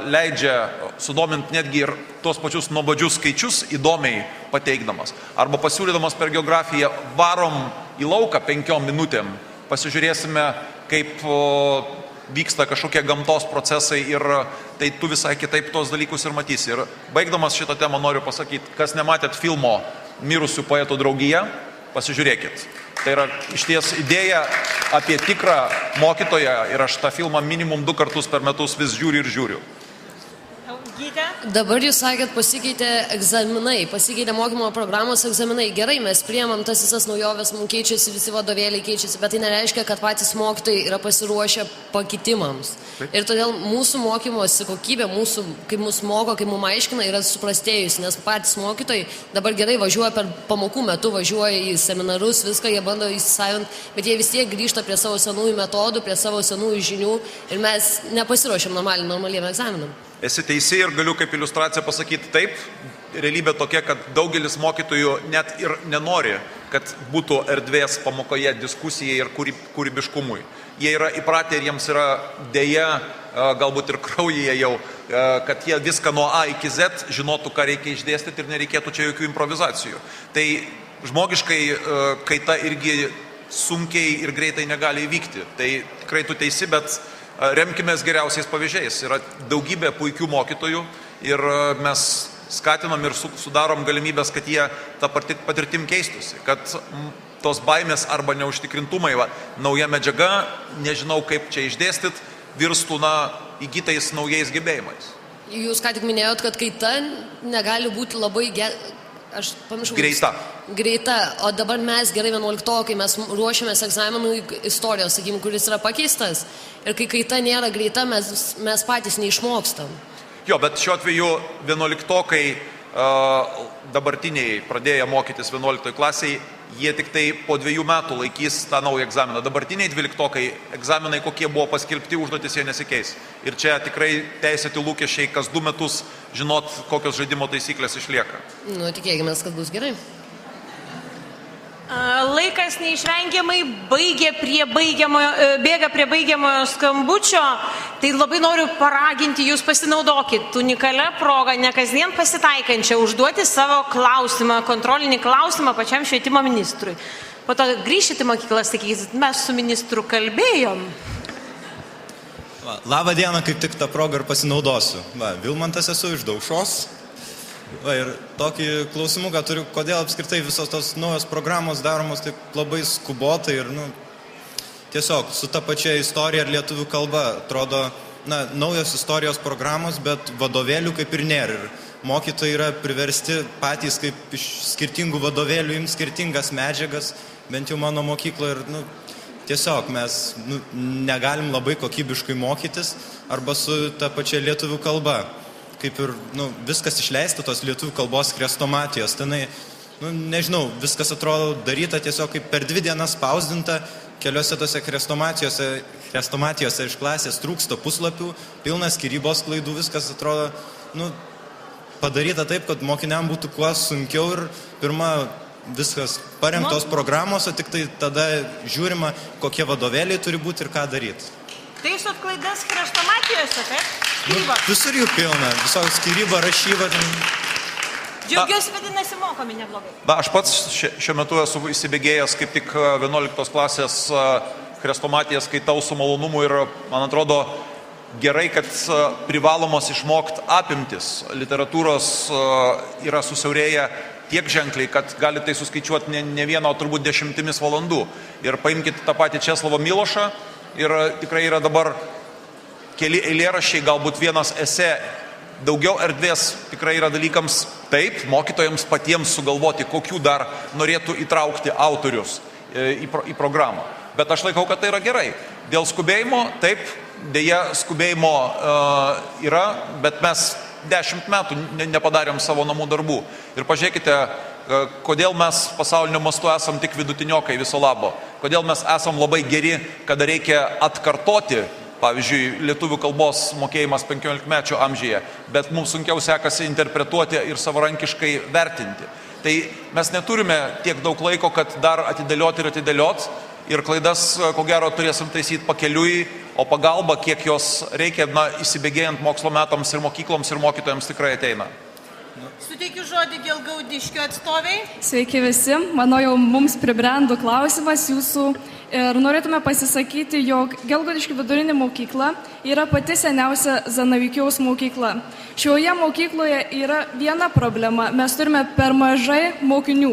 leidžia sudominti netgi ir tuos pačius nuobodžius skaičius įdomiai pateikdamas, arba pasiūlydamas per geografiją, varom į lauką 5 minutėm, pasižiūrėsime, kaip vyksta kažkokie gamtos procesai ir tai tu visai kitaip tos dalykus ir matysi. Ir baigdamas šitą temą noriu pasakyti, kas nematėt filmo Mirusių poetų draugija, pasižiūrėkit. Tai yra išties idėja apie tikrą mokytoją ir aš tą filmą minimum 2 kartus per metus vis žiūriu ir žiūriu. Dabar jūs sakėt, pasikeitė egzaminai, pasikeitė mokymo programos egzaminai. Gerai, mes priemam tas visas naujoves, mums keičiasi, visi vadovėliai keičiasi, bet tai nereiškia, kad patys mokytojai yra pasiruošę pakitimams. Ir todėl mūsų mokymosi kokybė, kaip mūsų moko, kaip mums aiškina, yra suprastėjusi, nes patys mokytojai dabar gerai važiuoja per pamokų metu, važiuoja į seminarus, viską jie bando įsisavinti, bet jie vis tiek grįžta prie savo senųjų metodų, prie savo senųjų žinių ir mes nepasiruošėm normaliem egzaminam. Esi teisi ir galiu kaip iliustraciją pasakyti taip, realybė tokia, kad daugelis mokytojų net ir nenori, kad būtų erdvės pamokoje diskusijai ir kūrybiškumui. Jie yra įpratę ir jiems yra dėja, galbūt ir kraujyje jau, kad jie viską nuo A iki Z žinotų, ką reikia išdėstyti ir nereikėtų čia jokių improvizacijų. Tai žmogiškai kaita irgi sunkiai ir greitai negali įvykti. Tai tikrai tu teisi, bet remkimės geriausiais pavyzdžiais. Yra daugybė puikių mokytojų ir mes skatinam ir sudarom galimybės, kad jie tą patirtim keistusi, kad tos baimės arba neužtikrintumai, nauja medžiaga, nežinau kaip čia išdėstyti, virstų įgytais naujais gebėjimais. Jūs ką tik minėjot, kad kaita negali būti labai Aš pamiršau. Greita. O dabar mes gerai 11-okai, mes ruošiamės egzaminui istorijos, sakykim, kuris yra pakeistas. Ir kai kaita nėra greita, mes patys neišmokstam. Jo, bet šiuo atveju 11-okai dabartiniai pradėję mokytis 11 klasiai, jie tik tai po 2 metų laikys tą naują egzaminą. Dabartiniai 12-okai egzaminai, kokie buvo paskelbti, užduotis jie nesikeis. Ir čia tikrai teisėti lūkesčiai, kas 2 metus žinot, kokios žaidimo taisyklės išlieka. Nu, tikėkime, kad bus gerai. Laikas neišvengiamai bėga prie baigiamojo skambučio, tai labai noriu paraginti jūs pasinaudokit unikalią progą, ne kasdien pasitaikančią, užduoti savo klausimą, kontrolinį klausimą pačiam švietimo ministrui. Po to grįžti į mokyklą, sakysit, mes su ministru kalbėjom. Labą dieną, kaip tik tą progą ir pasinaudosiu. Vilmantas esu iš Daušos. Ir tokį klausimuką turiu, kodėl apskritai visos tos naujos programos daromos taip labai skubotai ir, tiesiog su ta pačia istorija ir lietuvių kalba. Atrodo, naujos istorijos programos, bet vadovėlių kaip ir nėra. Ir mokytojai yra priversti patys kaip iš skirtingų vadovėlių imti skirtingas medžiagas, bent jau mano mokykloje. Ir, tiesiog mes negalim labai kokybiškai mokytis arba su ta pačia lietuvių kalba. Kaip ir viskas išleista, tos lietuvių kalbos chrestomatijos. Tenai, nežinau, viskas atrodo daryta tiesiog kaip per 2 dienas spausdinta, keliose tose chrestomatijose iš klasės trūksta puslapių, pilnas skyrybos klaidų, viskas atrodo padaryta taip, kad mokiniam būtų kuo sunkiau ir pirma viskas paremtos programos, o tik tai tada žiūrima, kokie vadovėliai turi būti ir ką daryti. Taisot klaidas chrestomatijose, taip? Visur jų pilna, visos skyryba, rašyba. Džiaugiuosi, vadinasi, mokomi neblogai. Aš pats šiuo metu esu įsibėgėjęs kaip tik 11 klasės chrestomatijas skaitau su malonumu ir man atrodo gerai, kad privalomos išmokti apimtis. Literatūros yra susiaurėję tiek ženkliai, kad gali tai suskaičiuoti ne vieną, o turbūt 10 valandų. Ir paimkite tą patį Česlovą Milošą ir tikrai yra dabar keli eilėraščiai, galbūt vienas esė, daugiau erdvės tikrai yra dalykams taip, mokytojams patiems sugalvoti, kokių dar norėtų įtraukti autorius į programą. Bet aš laikau, kad tai yra gerai. Dėl skubėjimo, taip, dėja skubėjimo yra, bet mes 10 metų nepadarėm savo namų darbų. Ir pažiūrėkite, kodėl mes pasauliniu mastu esam tik vidutiniokai viso labo. Kodėl mes esam labai geri, kada reikia atkartoti, pavyzdžiui, lietuvių kalbos mokėjimas 15-mečio amžiuje, bet mums sunkiau sekasi interpretuoti ir savarankiškai vertinti. Tai mes neturime tiek daug laiko, kad dar atidėlioti ir klaidas, ko gero, turėsim taisyti pakeliui, o pagalba, kiek jos reikia, įsibėgėjant mokslo metams ir mokykloms ir mokytojams tikrai ateina. Suteikiu žodį Gelgaudiškio atstoviai. Sveiki visi, manau jau mums pribrendo klausimas jūsų ir norėtume pasisakyti, jog Gelgaudiškio vidurinė mokykla yra pati seniausia Zanavykiaus mokykla. Šioje mokykloje yra viena problema, mes turime per mažai mokinių.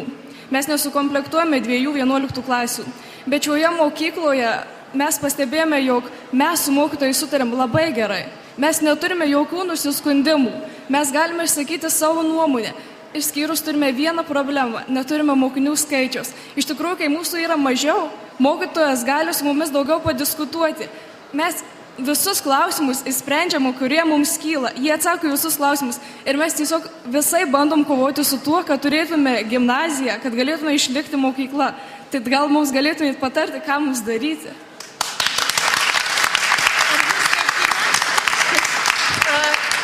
Mes nesukomplektuojame 2 11 klasių, bet šioje mokykloje mes pastebėjome, jog mes su mokytojai sutarėm labai gerai. Mes neturime jokių nusiskundimų. Mes galime išsakyti savo nuomonę. Išskyrus turime vieną problemą. Neturime mokinių skaičiaus. Iš tikrųjų, kai mūsų yra mažiau, mokytojas gali su mumis daugiau padiskutuoti. Mes visus klausimus įsprendžiam, kurie mums kyla. Jie atsako visus klausimus. Ir mes tiesiog visai bandom kovoti su tuo, kad turėtume gimnaziją, kad galėtume išlikti mokyklą. Tai gal mums galėtumėt patarti, ką mums daryti.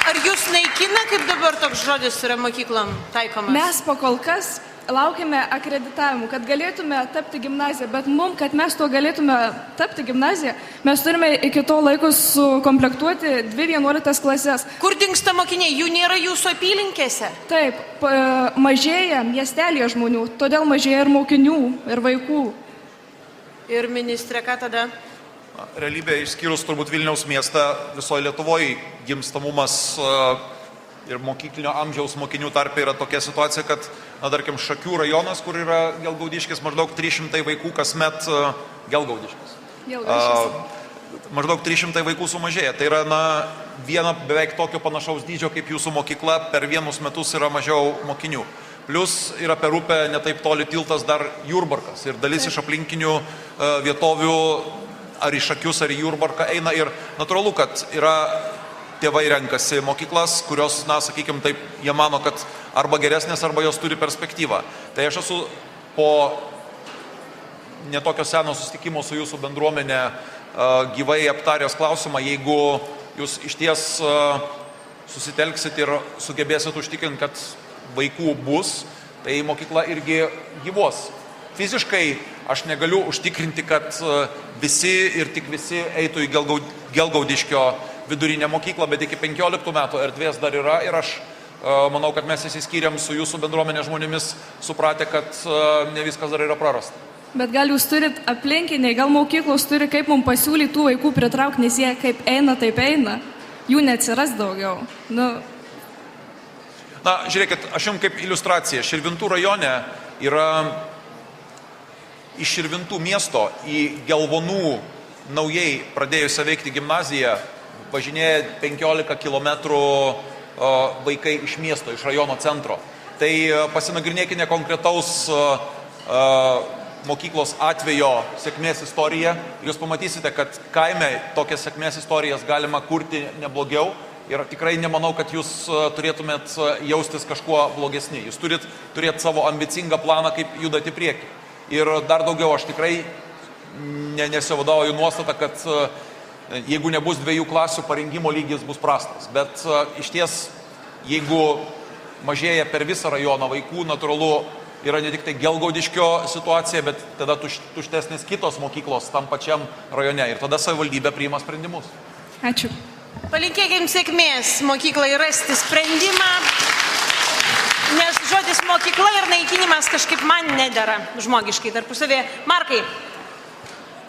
Ar jūs naikina, kaip dabar toks žodis yra mokyklom taikomas? Mes pakol kas laukime akreditavimų, kad galėtume tapti gimnaziją, bet kad mes to galėtume tapti gimnaziją, mes turime iki to laiko sukomplektuoti 2 11 klases. Kur dingsta mokiniai? Jų nėra jūsų apylinkėse? Taip, mažėja miestelėje žmonių, todėl mažėja ir mokinių, ir vaikų. Ir ministrė, ką tada? Realybė, išskyrus turbūt Vilniaus miestą, visoje Lietuvoje gimstamumas ir mokyklinio amžiaus mokinių tarpe yra tokia situacija, kad, tarkim, Šakių rajonas, kur yra Gelgaudiškis, maždaug 300 vaikų kasmet Gelgaudiškis. Maždaug 300 vaikų sumažėja. Tai yra, viena beveik tokio panašaus dydžio kaip jūsų mokykla, per 1 metus yra mažiau mokinių. Plus yra per upę netaip toli tiltas dar Jurbarkas ir dalis iš aplinkinių vietovių ar į Šakius, ar į Jurbarką eina ir natūralu, kad yra tėvai renkasi mokyklas, kurios, na, sakykime taip, jie mano, kad arba geresnės, arba jos turi perspektyvą. Tai aš esu po netokio seno susitikimo su jūsų bendruomenė gyvai aptaręs klausimą, jeigu jūs išties susitelksit ir sugebėsit užtikrinti, kad vaikų bus, tai mokykla irgi gyvuos. Fiziškai aš negaliu užtikrinti, kad visi ir tik visi eitų į Gelgaudiškio vidurinę mokyklą, bet iki 15 metų erdvės dar yra ir aš manau, kad mes įsiskyrėm su jūsų bendruomenės žmonėmis, supratę, kad ne viskas dar yra prarasta. Bet gal jūs turit aplinkiniai, gal mokyklos turi kaip mums pasiūlyti tų vaikų pritraukti, nes jie kaip eina, taip eina. Jų neatsiras daugiau. Na, žiūrėkit, aš jums kaip iliustracija. Širvintų rajone yra iš Širvintų miesto į Gelvonų naujai pradėjusią veikti gimnaziją važinėja 15 km vaikai iš miesto, iš rajono centro. Tai pasinagrinėkime konkretaus mokyklos atvejo sėkmės istoriją. Jūs pamatysite, kad kaime tokias sėkmės istorijas galima kurti neblogiau ir tikrai nemanau, kad jūs turėtumėt jaustis kažkuo blogesni. Jūs turit turėti savo ambicingą planą, kaip judate į priekį. Ir dar daugiau, aš tikrai nesivadovauju nuostatą, kad jeigu nebus 2 klasių, parengimo lygis bus prastas. Bet iš ties, jeigu mažėja per visą rajoną vaikų, natūralu, yra ne tik tai Gelgaudiškio situacija, bet tada tuštesnės kitos mokyklos tam pačiam rajone. Ir tada savivaldybė priima sprendimus. Ačiū. Palinkėkim sėkmės mokyklai rasti sprendimą, nes žodis mokykla ir naikinimas kažkaip man nedera žmogiškai tarpusavėje. Markai.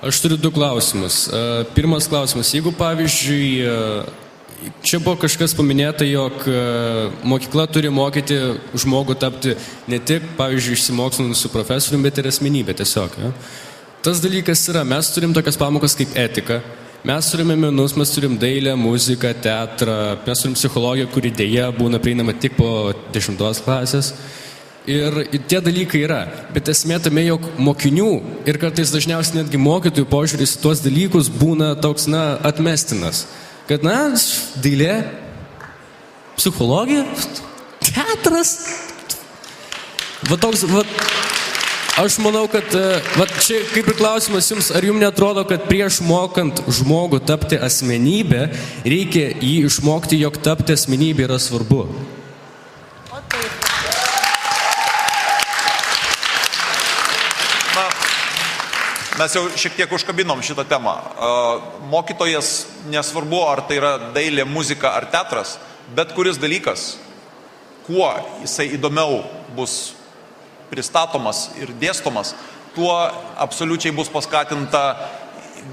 Aš turiu 2 klausimus. Pirmas klausimas. Jeigu, pavyzdžiui, čia buvo kažkas paminėta, jog mokykla turi mokyti žmogų tapti ne tik, pavyzdžiui, išsimokslinusiu profesoriumi, bet ir asmenybė tiesiog. Ja? Tas dalykas yra, mes turim tokias pamokas kaip etika, mes turime menus, mes turim dailę, muziką, teatrą, mes turim psichologiją, kuri dėja būna prieinama tik po 10 klasės. Ir tie dalykai yra, bet esmė tame, jog mokinių ir kartais dažniausiai netgi mokytojų požiūris į tuos dalykus būna toks, atmestinas. Kad, dailė, psichologija, teatras. Aš manau, kad čia kaip ir klausimas jums, ar jums netrodo, kad prieš mokant žmogų tapti asmenybę, reikia jį išmokti, jog tapti asmenybė yra svarbu. Mes jau šiek tiek užkabinom šitą temą. Mokytojas, nesvarbu, ar tai yra dailė, muzika ar teatras, bet kuris dalykas, kuo jisai įdomiau bus pristatomas ir dėstomas, tuo absoliučiai bus paskatinta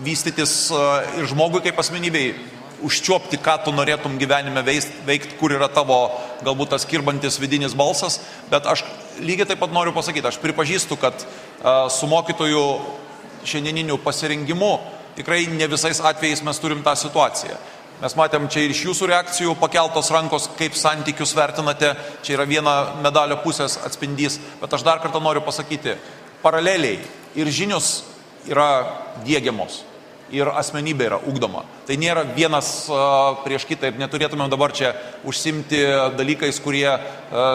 vystytis ir žmogui kaip asmenybei, užčiuopti, ką tu norėtum gyvenime veikti, kur yra tavo galbūt tas kirbantis vidinis balsas, bet aš lygiai taip pat noriu pasakyti, aš pripažįstu, kad su mokytojų šiandieniniu pasirengimu tikrai ne visais atvejais mes turim tą situaciją. Mes matėm čia ir iš jūsų reakcijų pakeltos rankos, kaip santykius vertinate, čia yra viena medalio pusės atspindys, bet aš dar kartą noriu pasakyti, paraleliai ir žinios yra diegiamos ir asmenybė yra ugdoma. Tai nėra vienas prieš kitą ir neturėtumėm dabar čia užsimti dalykais, kurie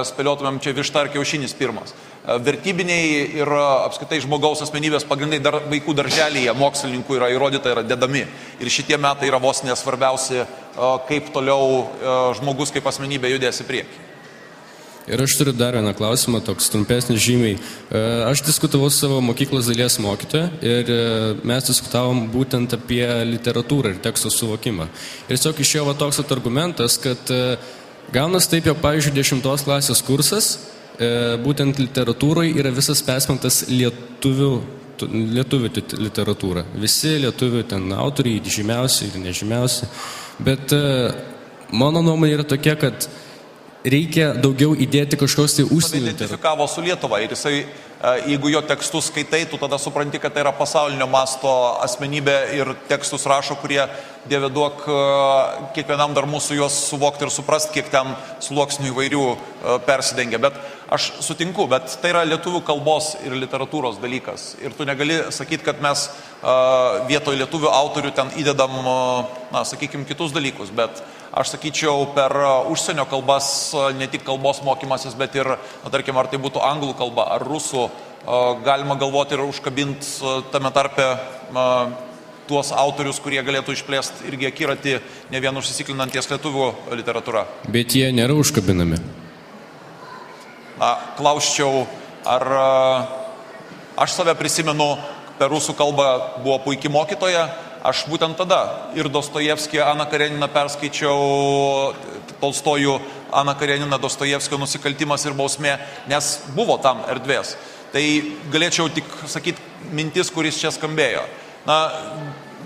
spėliotumėm čia višta ar kiaušinis pirmas. Vertybiniai ir apskritai žmogaus asmenybės pagrindai dar vaikų darželyje mokslininkų yra įrodyta, yra dedami. Ir šitie metai yra vos nesvarbiausi, kaip toliau žmogus kaip asmenybė judės į priekį. Ir aš turiu dar vieną klausimą, toks trumpesnis žymiai. Aš diskutavau su savo mokyklos dailės mokytoja ir mes diskutavom būtent apie literatūrą ir teksto suvokimą. Ir tiesiog išėjo toks argumentas, kad gaunas taip, jog, pavyzdžiui, 10 klasės kursas būtent literatūrai yra visas persmelktas lietuvių literatūra. Visi lietuvių ten autoriai, žymiausi ir nežymiausi. Bet mano nuomonė yra tokia, kad reikia daugiau įdėti kažkokios tai užsienio literatūros. Identifikavo su Lietuva ir jisai, jeigu jo tekstus skaitai, tu tada supranti, kad tai yra pasaulinio masto asmenybė ir tekstus rašo, kurie, Dieve duok, kiekvienam dar mūsų juos suvokti ir suprasti, kiek ten sluoksnių įvairių persidengia. Bet aš sutinku, bet tai yra lietuvių kalbos ir literatūros dalykas. Ir tu negali sakyti, kad mes vietoj lietuvių autorių ten įdedam, sakykime, kitus dalykus, bet aš sakyčiau, per užsienio kalbas ne tik kalbos mokymasis, bet ir, tarkim, ar tai būtų anglų kalba ar rusų, galima galvoti ir užkabinti tame tarpe tuos autorius, kurie galėtų išplėsti irgi akiratį ne vien užsisiklinant ties lietuvių literatūra. Bet jie nėra užkabinami. Klausčiau, ar aš save prisimenu, per rusų kalbą buvo puikiai mokytoja, aš būtent tada ir Dostojevskį, Aną Kareniną perskaičiau, Tolstojų, Aną Kareniną, Dostojevskio Nusikaltimas ir bausmė, nes buvo tam erdvės. Tai galėčiau tik sakyti mintis, kuris čia skambėjo.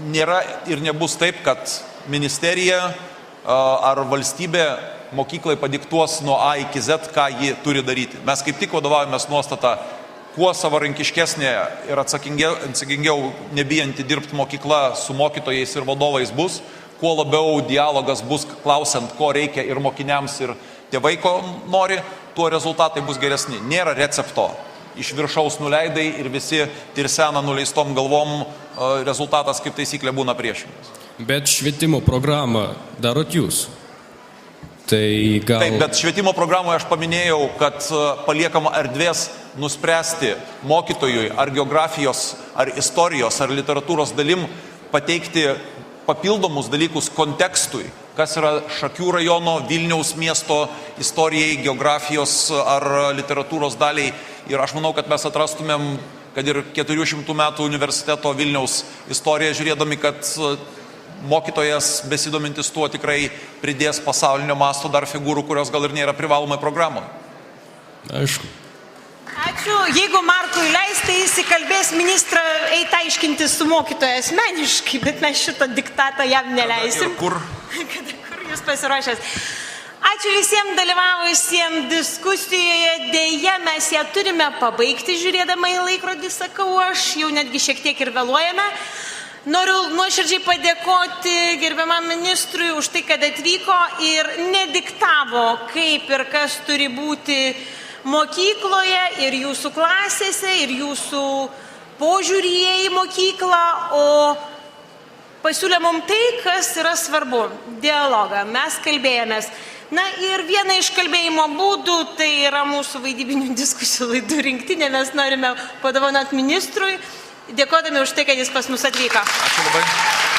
Nėra ir nebus taip, kad ministerija ar valstybė mokyklai padiktuos nuo A iki Z, ką ji turi daryti. Mes kaip tik vadovaujamės nuostatą, kuo savarankiškesnė ir atsakingiau nebijanti dirbti mokykla su mokytojais ir vadovais bus, kuo labiau dialogas bus klausiant, ko reikia ir mokiniams, ir tėvai ko nori, tuo rezultatai bus geresni. Nėra recepto. Iš viršaus nuleidai ir visi tirsena nuleistom galvom, rezultatas kaip taisyklė būna priešingas. Bet švietimo programą darot jūs. Tai gal... Taip, bet švietimo programoje aš paminėjau, kad paliekama erdvės nuspręsti mokytojui ar geografijos, ar istorijos, ar literatūros dalim pateikti papildomus dalykus kontekstui, kas yra Šakių rajono, Vilniaus miesto istorijai, geografijos ar literatūros daliai. Ir aš manau, kad mes atrastumėm, kad ir 400 metų universiteto Vilniaus istoriją žiūrėdami, kad mokytojas besidomintis tuo tikrai pridės pasaulinio masto dar figūrų, kurios gal ir nėra privalomai programoje. Aišku. Ačiū. Jeigu Markui leis, tai įsikalbės ministrą eiti aiškintis su mokytoja asmeniškai, bet mes šitą diktatą jam neleisim. Kur jūs pasiruošęs? Ačiū visiems dalyvavusiems diskusijoje. Deja, mes ją turime pabaigti, žiūrėdama į laikrodį, sakau aš, jau netgi šiek tiek ir vėluojame. Noriu nuoširdžiai padėkoti gerbiamam ministrui už tai, kad atvyko ir nediktavo, kaip ir kas turi būti mokykloje ir jūsų klasėse, ir jūsų požiūryje į mokyklą, o pasiūlė mums tai, kas yra svarbu - dialogą. Mes kalbėjomės. Na ir viena iš kalbėjimo būdų, tai yra mūsų vaidybinių diskusijų laidų rinktinė. Mes norime padovanoti ministrui, dėkodami už tai, kad jis pas mus atvyko. Ačiū labai.